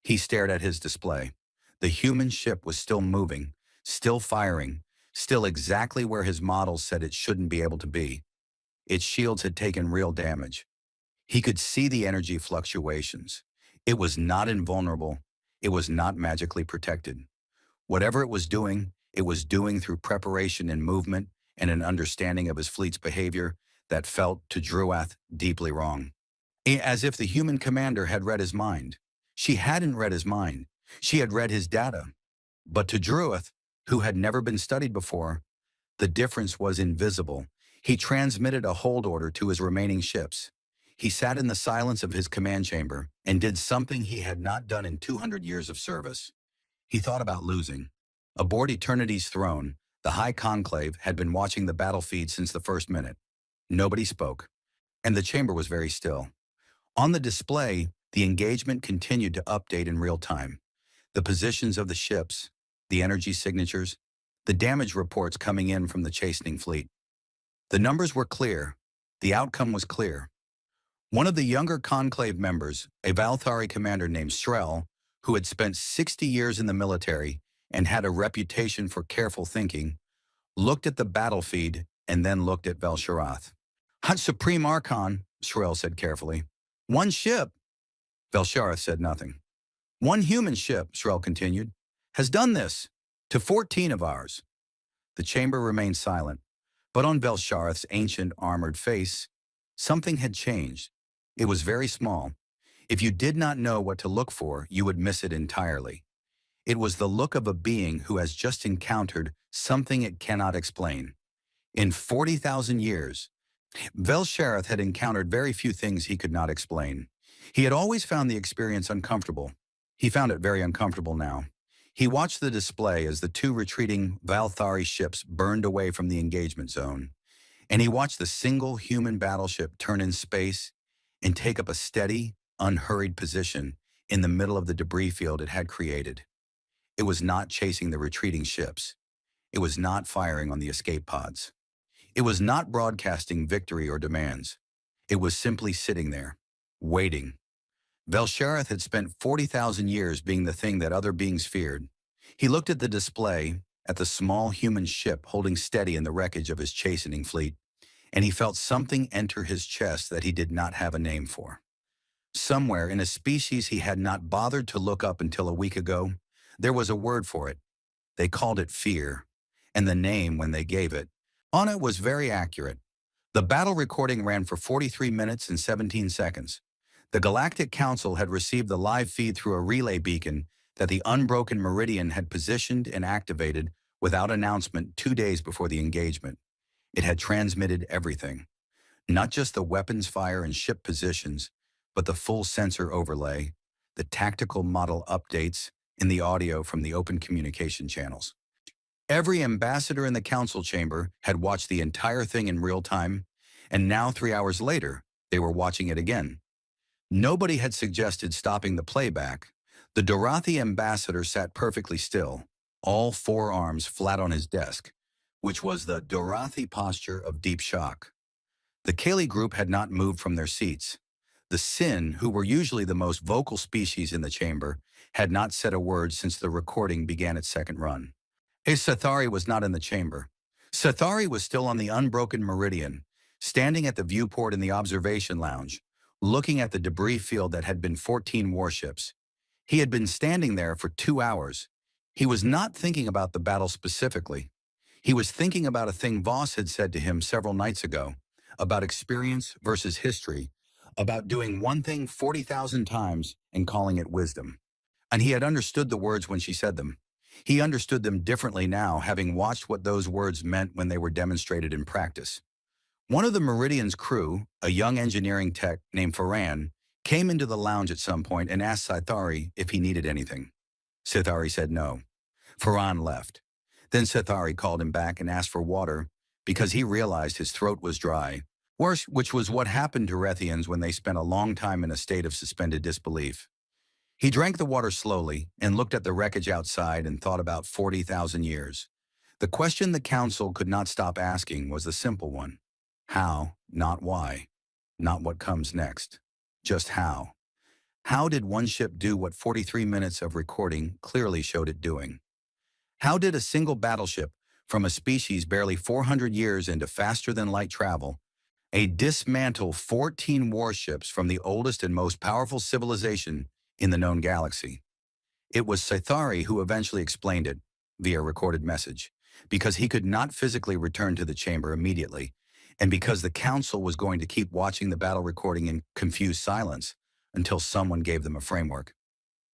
He stared at his display. The human ship was still moving, still firing, still exactly where his models said it shouldn't be able to be. Its shields had taken real damage. He could see the energy fluctuations. It was not invulnerable. It was not magically protected. Whatever it was doing through preparation and movement and an understanding of his fleet's behavior that felt to Druath deeply wrong. As if the human commander had read his mind. She hadn't read his mind. She had read his data. But to Druath, who had never been studied before, the difference was invisible. He transmitted a hold order to his remaining ships. He sat in the silence of his command chamber and did something he had not done in 200 years of service. He thought about losing. Aboard Eternity's throne, the High Conclave had been watching the battlefield since the first minute. Nobody spoke, and the chamber was very still. On the display, the engagement continued to update in real time. The positions of the ships, the energy signatures, the damage reports coming in from the chastening fleet. The numbers were clear. The outcome was clear. One of the younger Conclave members, a Vilthari commander named Shrell, who had spent 60 years in the military and had a reputation for careful thinking, looked at the battlefield and then looked at Velsharath. Supreme Archon, Shrell said carefully. 1 ship. Velsharath said nothing. 1 human ship, Shrell continued, has done this to 14 of ours. The chamber remained silent, but on Velsharath's ancient armored face, something had changed. It was very small. If you did not know what to look for, you would miss it entirely. It was the look of a being who has just encountered something it cannot explain. In 40,000 years, Velshareth had encountered very few things he could not explain. He had always found the experience uncomfortable. He found it very uncomfortable now. He watched the display as the two retreating Valthari ships burned away from the engagement zone, and he watched the single human battleship turn in space and take up a steady, unhurried position in the middle of the debris field it had created. It was not chasing the retreating ships. It was not firing on the escape pods. It was not broadcasting victory or demands. It was simply sitting there, waiting. Velshareth had spent 40,000 years being the thing that other beings feared. He looked at the display, at the small human ship holding steady in the wreckage of his chastening fleet, and he felt something enter his chest that he did not have a name for. Somewhere in a species he had not bothered to look up until a week ago, there was a word for it. They called it fear, and the name, when they gave it, on it was very accurate. The battle recording ran for 43 minutes and 17 seconds. The Galactic Council had received the live feed through a relay beacon that the Unbroken Meridian had positioned and activated without announcement 2 days before the engagement. It had transmitted everything, not just the weapons fire and ship positions, but the full sensor overlay, the tactical model updates, and the audio from the open communication channels. Every ambassador in the council chamber had watched the entire thing in real time, and now 3 hours later, they were watching it again. Nobody had suggested stopping the playback. The Dorathi ambassador sat perfectly still, all four arms flat on his desk, which was the Dorathi posture of deep shock. The Kaylee group had not moved from their seats. The Sin, who were usually the most vocal species in the chamber, had not said a word since the recording began its second run. Sathari was not in the chamber. Sathari was still on the Unbroken Meridian, standing at the viewport in the observation lounge, looking at the debris field that had been 14 warships. He had been standing there for 2 hours. He was not thinking about the battle specifically. He was thinking about a thing Voss had said to him several nights ago, about experience versus history, about doing one thing 40,000 times and calling it wisdom. And he had understood the words when she said them. He understood them differently now, having watched what those words meant when they were demonstrated in practice. One of the Meridian's crew, a young engineering tech named Farhan, came into the lounge at some point and asked Sathari if he needed anything. Sathari said no. Farhan left. Then Sathari called him back and asked for water because he realized his throat was dry, which was what happened to Rethians when they spent a long time in a state of suspended disbelief. He drank the water slowly and looked at the wreckage outside and thought about 40,000 years. The question the council could not stop asking was the simple one. How, not why. Not what comes next. Just how. How did one ship do what 43 minutes of recording clearly showed it doing? How did a single battleship, from a species barely 400 years into faster-than-light travel, dismantle 14 warships from the oldest and most powerful civilization in the known galaxy? It was Sathari who eventually explained it, via recorded message, because he could not physically return to the chamber immediately, and because the council was going to keep watching the battle recording in confused silence until someone gave them a framework.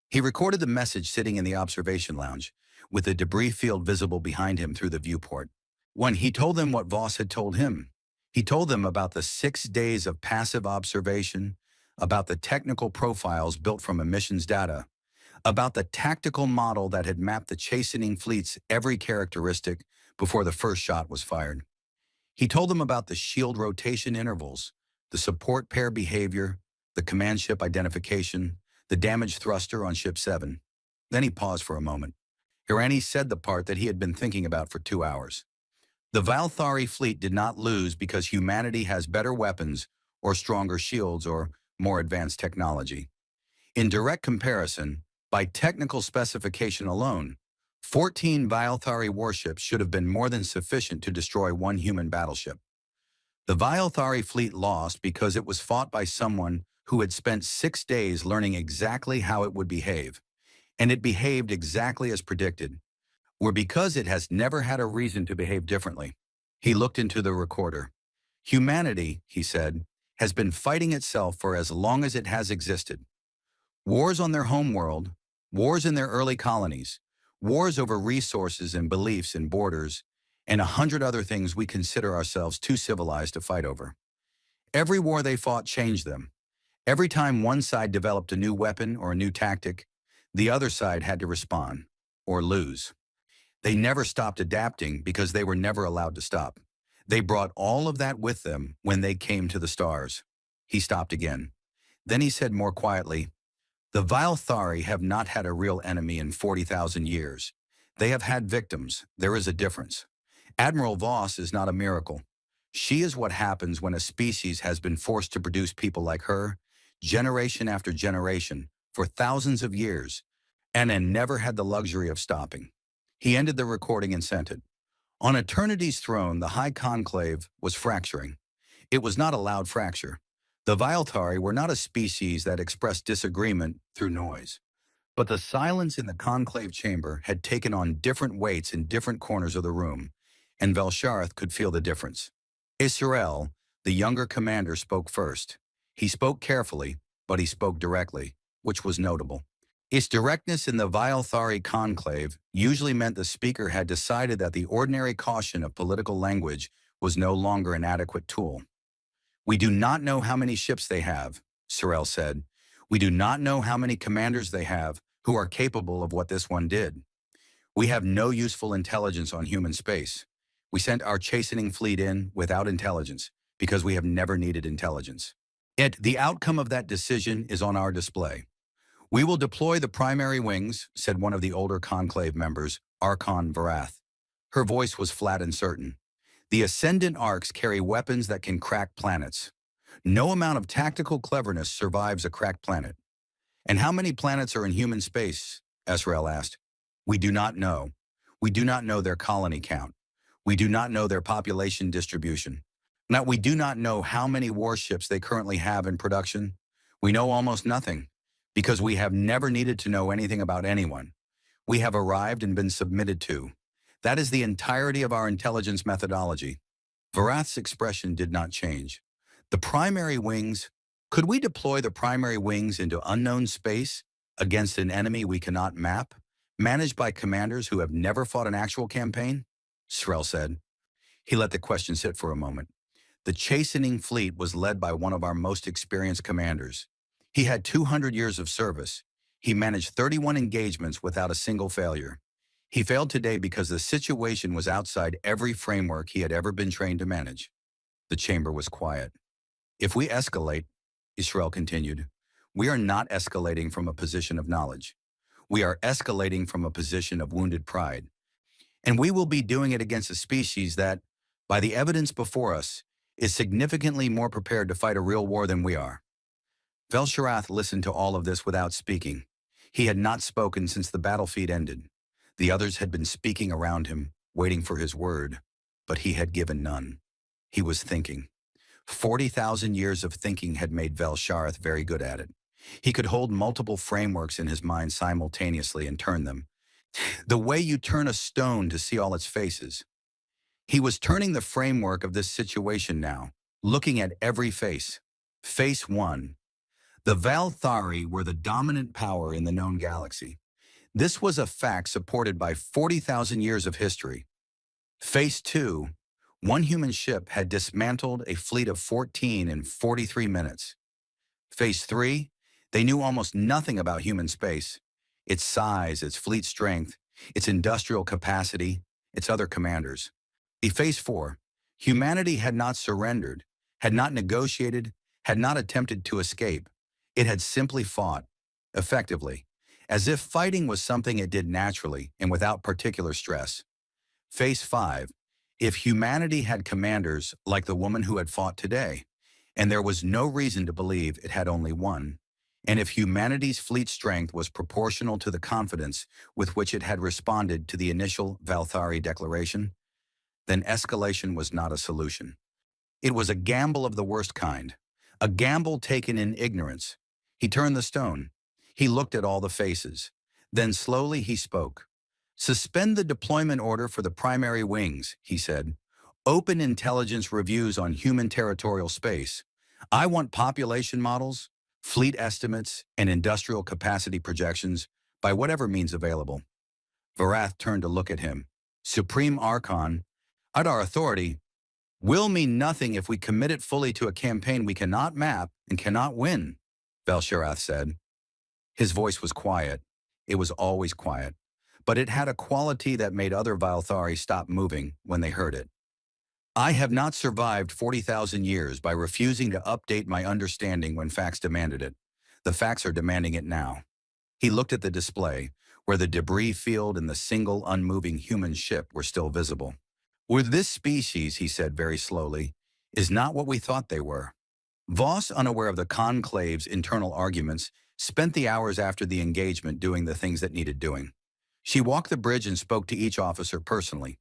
He recorded the message sitting in the observation lounge, with the debris field visible behind him through the viewport. When he told them what Voss had told him, he told them about the 6 days of passive observation, about the technical profiles built from emissions data, about the tactical model that had mapped the chastening fleet's every characteristic before the first shot was fired. He told them about the shield rotation intervals, the support pair behavior, the command ship identification, the damage thruster on Ship 7. Then he paused for a moment. Irani said the part that he had been thinking about for 2 hours. The Valthari fleet did not lose because humanity has better weapons or stronger shields or more advanced technology. In direct comparison, by technical specification alone, 14 Valthari warships should have been more than sufficient to destroy one human battleship. The Valthari fleet lost because it was fought by someone who had spent 6 days learning exactly how it would behave, and it behaved exactly as predicted, or because it has never had a reason to behave differently. He looked into the recorder. Humanity, he said, has been fighting itself for as long as it has existed. Wars on their homeworld, wars in their early colonies, wars over resources and beliefs and borders, and 100 other things we consider ourselves too civilized to fight over. Every war they fought changed them. Every time one side developed a new weapon or a new tactic, the other side had to respond, or lose. They never stopped adapting because they were never allowed to stop. They brought all of that with them when they came to the stars. He stopped again. Then he said more quietly, "The Valthari have not had a real enemy in 40,000 years. They have had victims. There is a difference. Admiral Voss is not a miracle. She is what happens when a species has been forced to produce people like her, generation after generation, for thousands of years, and then never had the luxury of stopping." He ended the recording and sent it. On Eternity's throne, the High Conclave was fracturing. It was not a loud fracture. The Valthari were not a species that expressed disagreement through noise. But the silence in the conclave chamber had taken on different weights in different corners of the room, and Velsharth could feel the difference. Israel, the younger commander, spoke first. He spoke carefully, but he spoke directly, which was notable. Its directness in the Valthari conclave usually meant the speaker had decided that the ordinary caution of political language was no longer an adequate tool. "We do not know how many ships they have," Sorel said. "We do not know how many commanders they have who are capable of what this one did. We have no useful intelligence on human space. We sent our chastening fleet in without intelligence because we have never needed intelligence. Yet the outcome of that decision is on our display. We will deploy the primary wings," said one of the older conclave members, Archon Varath. Her voice was flat and certain. "The Ascendant Arcs carry weapons that can crack planets. No amount of tactical cleverness survives a cracked planet." "And how many planets are in human space?" Esrael asked. "We do not know. We do not know their colony count. We do not know their population distribution. Now, we do not know how many warships they currently have in production. We know almost nothing, because we have never needed to know anything about anyone. We have arrived and been submitted to. That is the entirety of our intelligence methodology." Varath's expression did not change. "The primary wings, could we deploy the primary wings into unknown space against an enemy we cannot map, managed by commanders who have never fought an actual campaign?" Srel said. He let the question sit for a moment. "The chastening fleet was led by one of our most experienced commanders. He had 200 years of service. He managed 31 engagements without a single failure. He failed today because the situation was outside every framework he had ever been trained to manage." The chamber was quiet. "If we escalate," Israel continued, "we are not escalating from a position of knowledge. We are escalating from a position of wounded pride. And we will be doing it against a species that, by the evidence before us, is significantly more prepared to fight a real war than we are." Velsharath listened to all of this without speaking. He had not spoken since the battlefield ended. The others had been speaking around him, waiting for his word, but he had given none. He was thinking. 40,000 years of thinking had made Velsharth very good at it. He could hold multiple frameworks in his mind simultaneously and turn them. The way you turn a stone to see all its faces. He was turning the framework of this situation now, looking at every face. Face 1. The Valthari were the dominant power in the known galaxy. This was a fact supported by 40,000 years of history. Phase 2, one human ship had dismantled a fleet of 14 in 43 minutes. Phase 3, they knew almost nothing about human space, its size, its fleet strength, its industrial capacity, its other commanders. Phase 4, humanity had not surrendered, had not negotiated, had not attempted to escape. It had simply fought, effectively, as if fighting was something it did naturally and without particular stress. Phase 5, if humanity had commanders like the woman who had fought today, and there was no reason to believe it had only one, and if humanity's fleet strength was proportional to the confidence with which it had responded to the initial Valthari declaration, then escalation was not a solution. It was a gamble of the worst kind, a gamble taken in ignorance. He turned the stone. He looked at all the faces. Then slowly he spoke. "Suspend the deployment order for the primary wings," he said. "Open intelligence reviews on human territorial space. I want population models, fleet estimates, and industrial capacity projections by whatever means available. Varath turned to look at him. Supreme Archon, at our authority, will mean nothing if we commit it fully to a campaign we cannot map and cannot win, Velsherath said. His voice was quiet. It was always quiet. But it had a quality that made other Valthari stop moving when they heard it. I have not survived 40,000 years by refusing to update my understanding when facts demanded it. The facts are demanding it now. He looked at the display, where the debris field and the single unmoving human ship were still visible. With this species, he said very slowly, is not what we thought they were. Voss, unaware of the conclave's internal arguments, spent the hours after the engagement doing the things that needed doing. She walked the bridge and spoke to each officer personally.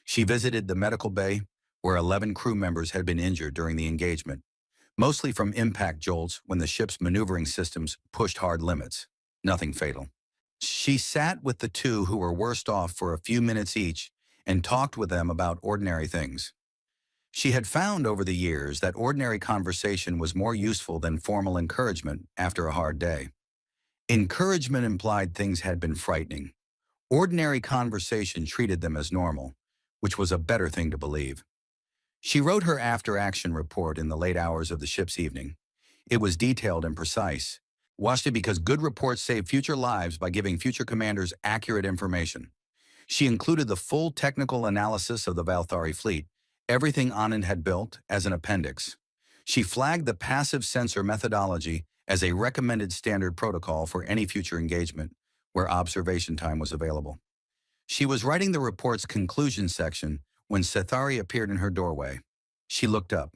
She visited the medical bay, where 11 crew members had been injured during the engagement, mostly from impact jolts when the ship's maneuvering systems pushed hard limits. Nothing fatal. She sat with the two who were worst off for a few minutes each and talked with them about ordinary things. She had found over the years that ordinary conversation was more useful than formal encouragement after a hard day. Encouragement implied things had been frightening. Ordinary conversation treated them as normal, which was a better thing to believe. She wrote her after-action report in the late hours of the ship's evening. It was detailed and precise. Watched it because good reports save future lives by giving future commanders accurate information. She included the full technical analysis of the Valthari fleet, everything Anand had built, as an appendix. She flagged the passive sensor methodology as a recommended standard protocol for any future engagement where observation time was available. She was writing the report's conclusion section when Sethari appeared in her doorway. She looked up.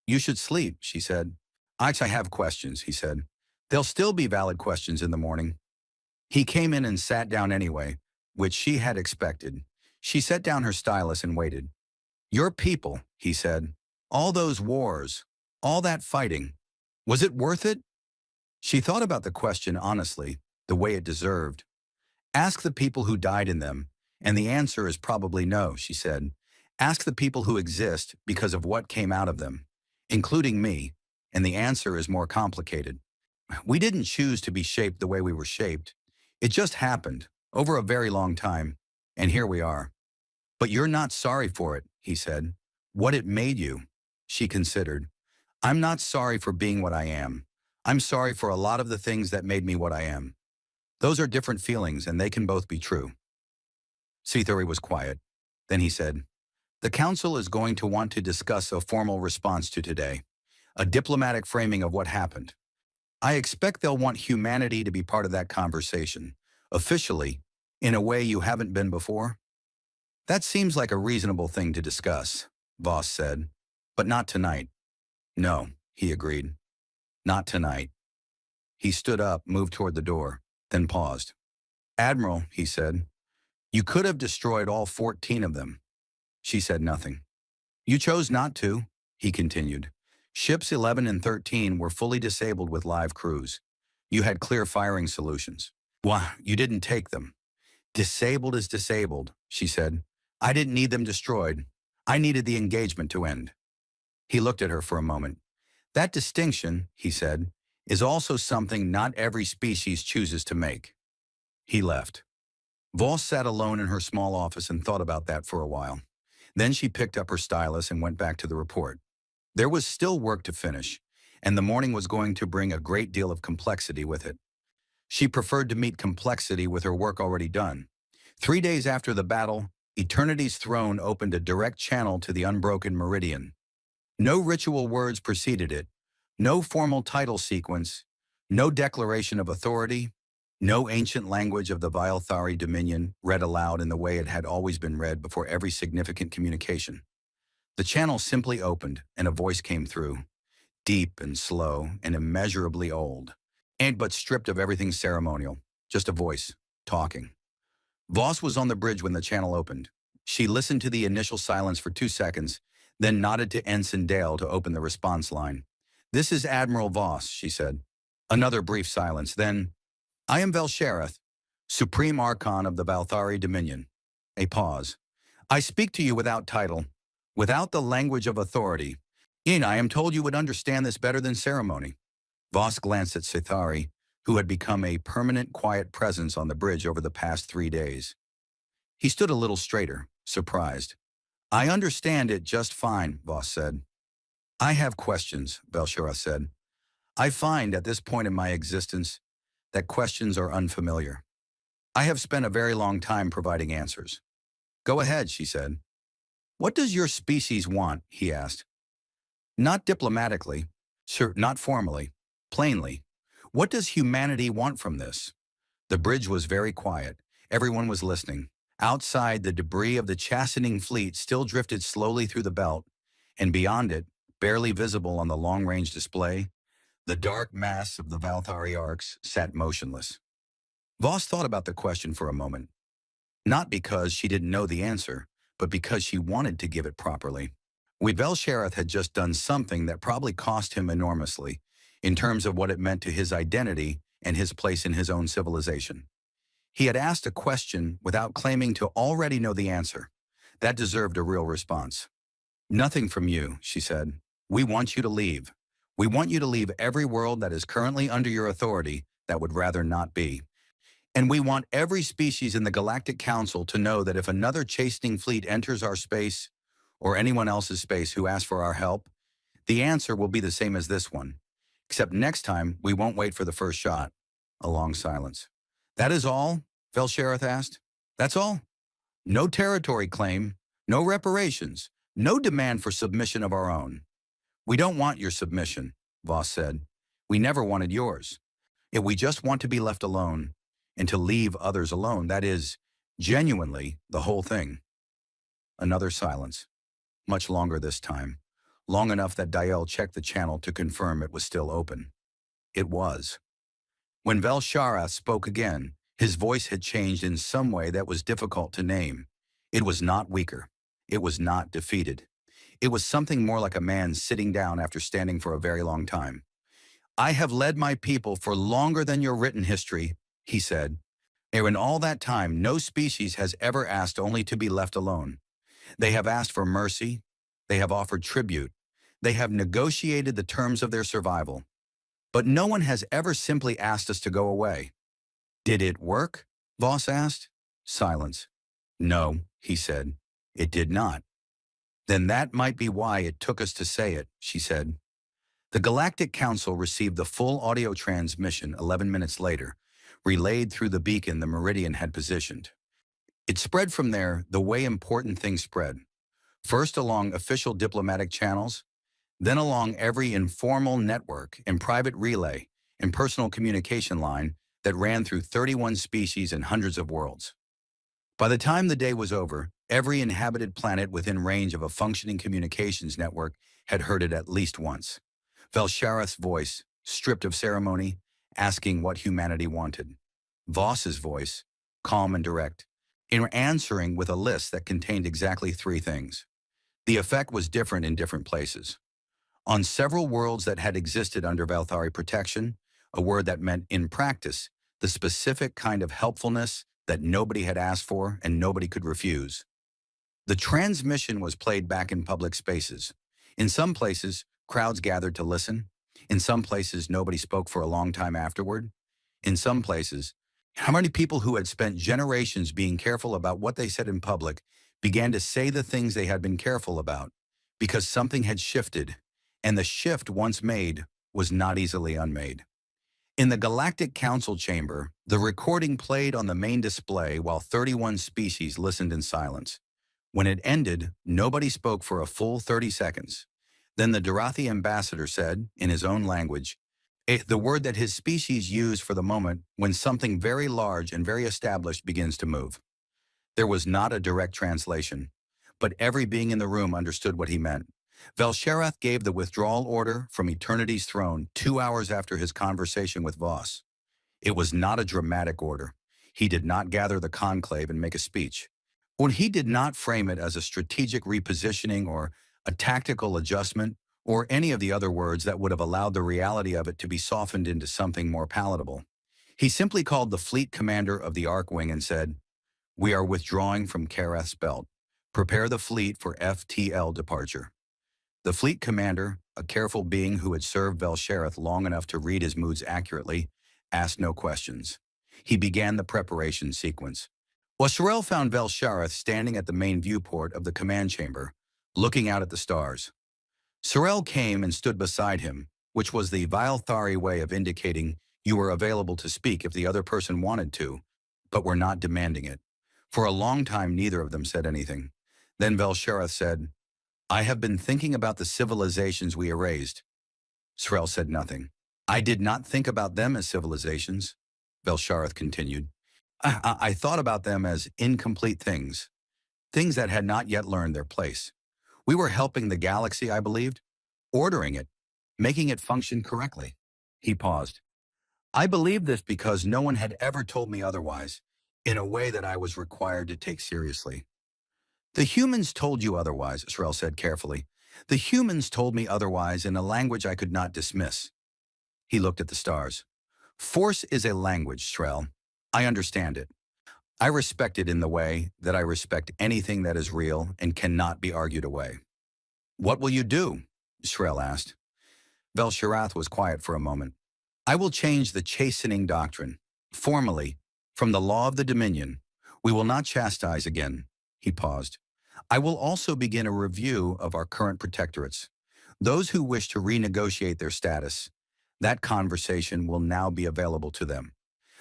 You should sleep, she said. I have questions, he said. There'll still be valid questions in the morning. He came in and sat down anyway, which she had expected. She set down her stylus and waited. Your people, he said. All those wars, all that fighting. Was it worth it? She thought about the question honestly, the way it deserved. Ask the people who died in them, and the answer is probably no, she said. Ask the people who exist because of what came out of them, including me, and the answer is more complicated. We didn't choose to be shaped the way we were shaped. It just happened, over a very long time, and here we are. But you're not sorry for it, he said. What it made you, she considered. I'm not sorry for being what I am. I'm sorry for a lot of the things that made me what I am. Those are different feelings, and they can both be true. Sethuri was quiet. Then he said, the council is going to want to discuss a formal response to today, a diplomatic framing of what happened. I expect they'll want humanity to be part of that conversation, officially, in a way you haven't been before. That seems like a reasonable thing to discuss, Voss said, but not tonight. No, he agreed. Not tonight. He stood up, moved toward the door, then paused. Admiral, he said, you could have destroyed all 14 of them. She said nothing. You chose not to, he continued. Ships 11 and 13 were fully disabled with live crews. You had clear firing solutions. Why, you didn't take them. Disabled is disabled, she said. I didn't need them destroyed. I needed the engagement to end. He looked at her for a moment. That distinction, he said, is also something not every species chooses to make. He left. Voss sat alone in her small office and thought about that for a while. Then she picked up her stylus and went back to the report. There was still work to finish, and the morning was going to bring a great deal of complexity with it. She preferred to meet complexity with her work already done. 3 days after the battle, Eternity's throne opened a direct channel to the unbroken meridian. No ritual words preceded it, no formal title sequence, no declaration of authority, no ancient language of the Valthari dominion read aloud in the way it had always been read before every significant communication. The channel simply opened, and a voice came through, deep and slow and immeasurably old, but stripped of everything ceremonial, just a voice, talking. Voss was on the bridge when the channel opened. She listened to the initial silence for 2 seconds, then nodded to Ensign Dale to open the response line. This is Admiral Voss, she said. Another brief silence, then, I am Velsherath, Supreme Archon of the Valthari Dominion. A pause. I speak to you without title, without the language of authority, I am told you would understand this better than ceremony. Voss glanced at Sithari, who had become a permanent quiet presence on the bridge over the past 3 days. He stood a little straighter, surprised. I understand it just fine, Voss said. I have questions, Belshara said. I find at this point in my existence that questions are unfamiliar. I have spent a very long time providing answers. Go ahead, she said. What does your species want? He asked. Not diplomatically, sir, not formally, plainly. What does humanity want from this? The bridge was very quiet. Everyone was listening. Outside, the debris of the chastening fleet still drifted slowly through the belt, and beyond it, barely visible on the long-range display, the dark mass of the Valthari arcs sat motionless. Voss thought about the question for a moment, not because she didn't know the answer, but because she wanted to give it properly. Belshareth had just done something that probably cost him enormously, in terms of what it meant to his identity and his place in his own civilization. He had asked a question without claiming to already know the answer. That deserved a real response. Nothing from you, she said. We want you to leave. We want you to leave every world that is currently under your authority that would rather not be. And we want every species in the Galactic Council to know that if another chastening fleet enters our space, or anyone else's space who asks for our help, the answer will be the same as this one. Except next time, we won't wait for the first shot. A long silence. That is all? Velshareth asked. That's all? No territory claim, no reparations, no demand for submission of our own. We don't want your submission, Voss said. We never wanted yours. If we just want to be left alone, and to leave others alone, that is, genuinely, the whole thing. Another silence. Much longer this time. Long enough that Dael checked the channel to confirm it was still open. It was. When Velshara spoke again, his voice had changed in some way that was difficult to name. It was not weaker. It was not defeated. It was something more like a man sitting down after standing for a very long time. I have led my people for longer than your written history, he said. And in all that time, no species has ever asked only to be left alone. They have asked for mercy. They have offered tribute. They have negotiated the terms of their survival. But no one has ever simply asked us to go away. Did it work? Voss asked. Silence. No, he said. It did not. Then that might be why it took us to say it, she said. The Galactic Council received the full audio transmission 11 minutes later, relayed through the beacon the Meridian had positioned. It spread from there the way important things spread. First along official diplomatic channels, then along every informal network and private relay and personal communication line that ran through 31 species and hundreds of worlds. By the time the day was over, every inhabited planet within range of a functioning communications network had heard it at least once. Velshareth's voice, stripped of ceremony, asking what humanity wanted. Voss's voice, calm and direct, in answering with a list that contained exactly 3 things. The effect was different in different places. On several worlds that had existed under Valthari protection, a word that meant, in practice, the specific kind of helpfulness that nobody had asked for and nobody could refuse. The transmission was played back in public spaces. In some places, crowds gathered to listen. In some places, nobody spoke for a long time afterward. In some places, how many people who had spent generations being careful about what they said in public began to say the things they had been careful about because something had shifted, and the shift once made was not easily unmade. In the Galactic Council chamber, the recording played on the main display while 31 species listened in silence. When it ended, nobody spoke for a full 30 seconds. Then the Darathi ambassador said, in his own language, the word that his species used for the moment when something very large and very established begins to move. There was not a direct translation, but every being in the room understood what he meant. Velshareth gave the withdrawal order from Eternity's throne 2 hours after his conversation with Voss. It was not a dramatic order. He did not gather the conclave and make a speech. He did not frame it as a strategic repositioning or a tactical adjustment or any of the other words that would have allowed the reality of it to be softened into something more palatable. He simply called the fleet commander of the Arkwing and said, "We are withdrawing from Kareth's belt. Prepare the fleet for FTL departure." The fleet commander, a careful being who had served Velshareth long enough to read his moods accurately, asked no questions. He began the preparation sequence. Washarel found Velshareth standing at the main viewport of the command chamber, looking out at the stars. Sorel came and stood beside him, which was the Vilthari way of indicating you were available to speak if the other person wanted to, but were not demanding it. For a long time, neither of them said anything. Then Velshareth said, I have been thinking about the civilizations we erased. Sorel said nothing. I did not think about them as civilizations, Velshareth continued. I thought about them as incomplete things, things that had not yet learned their place. We were helping the galaxy, I believed, ordering it, making it function correctly. He paused. I believed this because no one had ever told me otherwise, in a way that I was required to take seriously. The humans told you otherwise, Sorel said carefully. The humans told me otherwise in a language I could not dismiss. He looked at the stars. Force is a language, Sorel. I understand it. I respect it in the way that I respect anything that is real and cannot be argued away. What will you do? Sorel asked. Velshareth was quiet for a moment. I will change the chastening doctrine. Formally, from the law of the Dominion, we will not chastise again. He paused. I will also begin a review of our current protectorates. Those who wish to renegotiate their status, that conversation will now be available to them.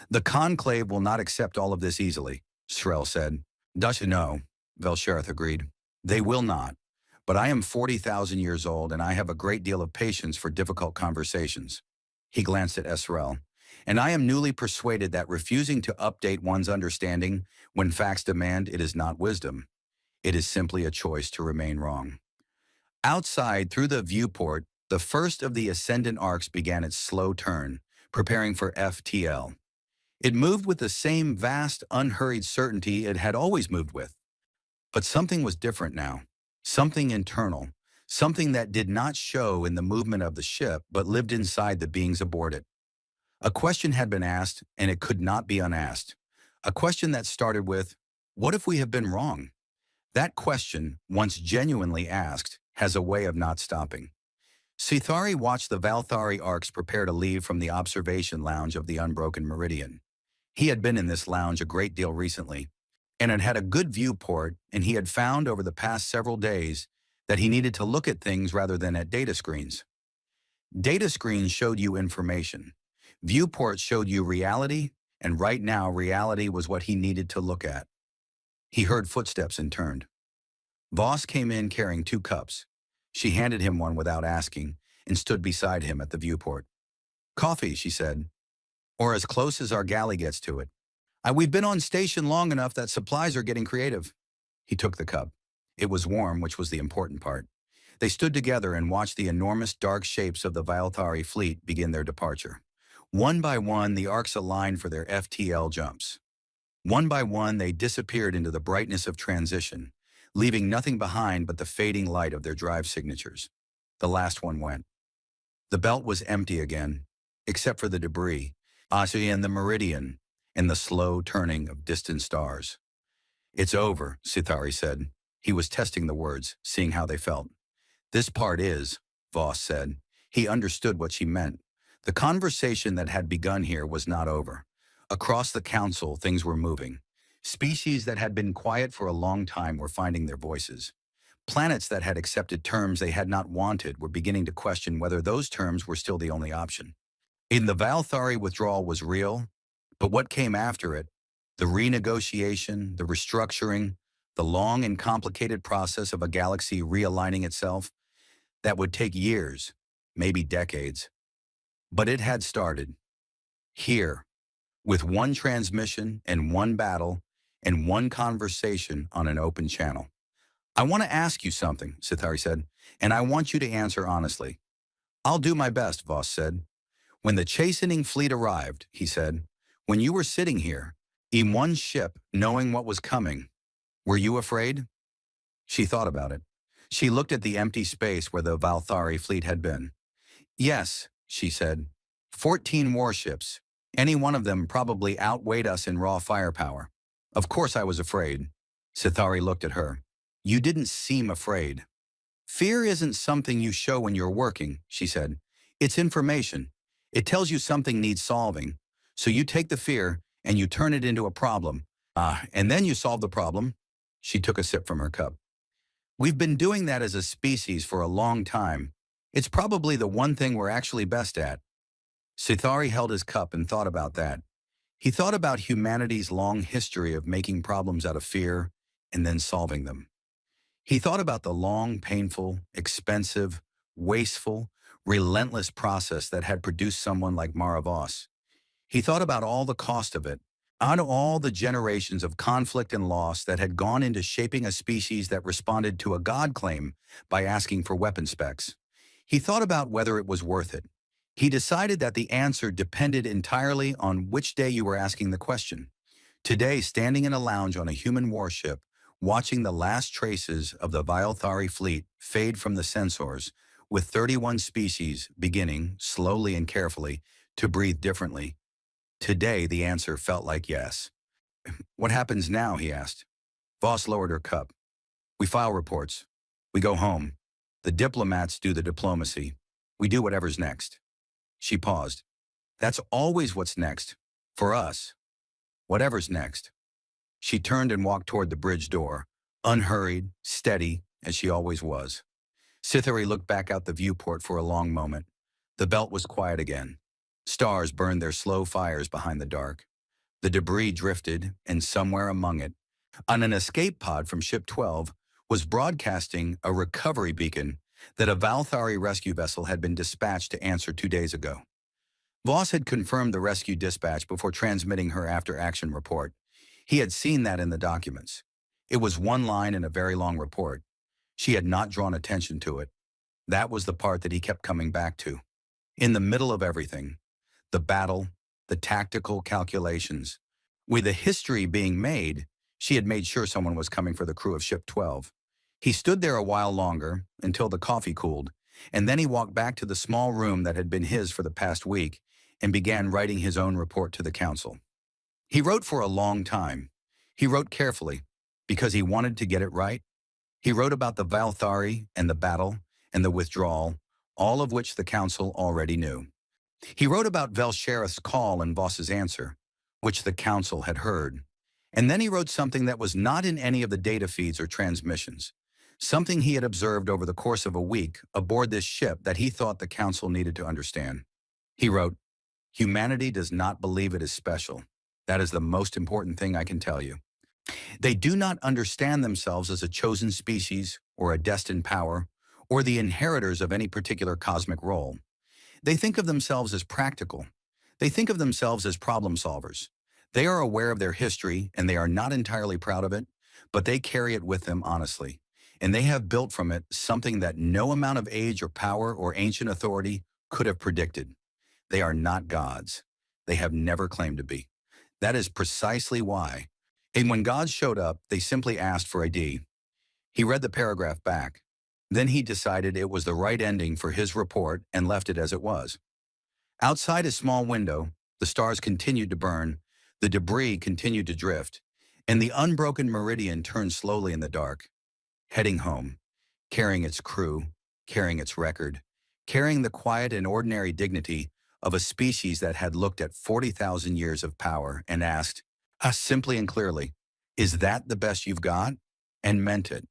The Conclave will not accept all of this easily, Sorel said. No, Velshareth agreed. They will not. But I am 40,000 years old and I have a great deal of patience for difficult conversations. He glanced at Esrael. And I am newly persuaded that refusing to update one's understanding when facts demand it is not wisdom. It is simply a choice to remain wrong. Outside, through the viewport, the first of the ascendant arcs began its slow turn, preparing for FTL. It moved with the same vast, unhurried certainty it had always moved with. But something was different now, something internal, something that did not show in the movement of the ship but lived inside the beings aboard it. A question had been asked, and it could not be unasked. A question that started with, what if we have been wrong? That question, once genuinely asked, has a way of not stopping. Sithari watched the Valthari arcs prepare to leave from the observation lounge of the Unbroken Meridian. He had been in this lounge a great deal recently, and had a good viewport, and he had found over the past several days that he needed to look at things rather than at data screens. Data screens showed you information. Viewports showed you reality, and right now reality was what he needed to look at. He heard footsteps and turned. Voss came in carrying 2 cups. She handed him one without asking and stood beside him at the viewport. Coffee, she said, or as close as our galley gets to it. We've been on station long enough that supplies are getting creative. He took the cup. It was warm, which was the important part. They stood together and watched the enormous dark shapes of the Valthari fleet begin their departure. One by one, the arcs aligned for their FTL jumps. One by one, they disappeared into the brightness of transition, leaving nothing behind but the fading light of their drive signatures. The last one went. The belt was empty again, except for the debris, and the meridian, and the slow turning of distant stars. It's over, Sithari said. He was testing the words, seeing how they felt. This part is, Voss said. He understood what she meant. The conversation that had begun here was not over. Across the council, things were moving. Species that had been quiet for a long time were finding their voices. Planets that had accepted terms they had not wanted were beginning to question whether those terms were still the only option. In the Valthari withdrawal was real, but what came after it, the renegotiation, the restructuring, the long and complicated process of a galaxy realigning itself, that would take years, maybe decades. But it had started. Here, with one transmission and one battle and one conversation on an open channel. I want to ask you something, Sithari said, and I want you to answer honestly. I'll do my best, Voss said. When the chastening fleet arrived, he said, when you were sitting here, in one ship, knowing what was coming, were you afraid? She thought about it. She looked at the empty space where the Valthari fleet had been. Yes, she said. 14 warships. Any one of them probably outweighed us in raw firepower. Of course I was afraid. Sithari looked at her. You didn't seem afraid. Fear isn't something you show when you're working, she said. It's information. It tells you something needs solving. So you take the fear and you turn it into a problem. And then you solve the problem. She took a sip from her cup. We've been doing that as a species for a long time. It's probably the one thing we're actually best at. Sithari held his cup and thought about that. He thought about humanity's long history of making problems out of fear and then solving them. He thought about the long, painful, expensive, wasteful, relentless process that had produced someone like Mara Voss. He thought about all the cost of it, on all the generations of conflict and loss that had gone into shaping a species that responded to a God claim by asking for weapon specs. He thought about whether it was worth it. He decided that the answer depended entirely on which day you were asking the question. Today, standing in a lounge on a human warship, watching the last traces of the Vilthari fleet fade from the sensors, with 31 species beginning, slowly and carefully, to breathe differently. Today, the answer felt like yes. What happens now, he asked. Voss lowered her cup. We file reports. We go home. The diplomats do the diplomacy. We do whatever's next. She paused. That's always what's next. For us. Whatever's next. She turned and walked toward the bridge door, unhurried, steady, as she always was. Sithari looked back out the viewport for a long moment. The belt was quiet again. Stars burned their slow fires behind the dark. The debris drifted, and somewhere among it, on an escape pod from Ship 12, was broadcasting a recovery beacon that a Vilthari rescue vessel had been dispatched to answer 2 days ago. Voss had confirmed the rescue dispatch before transmitting her after-action report. He had seen that in the documents. It was one line in a very long report. She had not drawn attention to it. That was the part that he kept coming back to. In the middle of everything, the battle, the tactical calculations, with a history being made, she had made sure someone was coming for the crew of Ship 12. He stood there a while longer, until the coffee cooled, and then he walked back to the small room that had been his for the past week and began writing his own report to the council. He wrote for a long time. He wrote carefully, because he wanted to get it right. He wrote about the Vilthari and the battle and the withdrawal, all of which the council already knew. He wrote about Velsherath's call and Voss's answer, which the council had heard. And then he wrote something that was not in any of the data feeds or transmissions, something he had observed over the course of a week aboard this ship that he thought the council needed to understand. He wrote, "Humanity does not believe it is special. That is the most important thing I can tell you. They do not understand themselves as a chosen species or a destined power or the inheritors of any particular cosmic role. They think of themselves as practical. They think of themselves as problem solvers. They are aware of their history and they are not entirely proud of it, but they carry it with them honestly. And they have built from it something that no amount of age or power or ancient authority could have predicted. They are not gods. They have never claimed to be. That is precisely why. And when God showed up, they simply asked for a D. He read the paragraph back. Then he decided it was the right ending for his report and left it as it was. Outside his small window, the stars continued to burn, the debris continued to drift, and the unbroken meridian turned slowly in the dark, heading home, carrying its crew, carrying its record, carrying the quiet and ordinary dignity of a species that had looked at 40,000 years of power and asked, simply and clearly, "Is that the best you've got?" and meant it.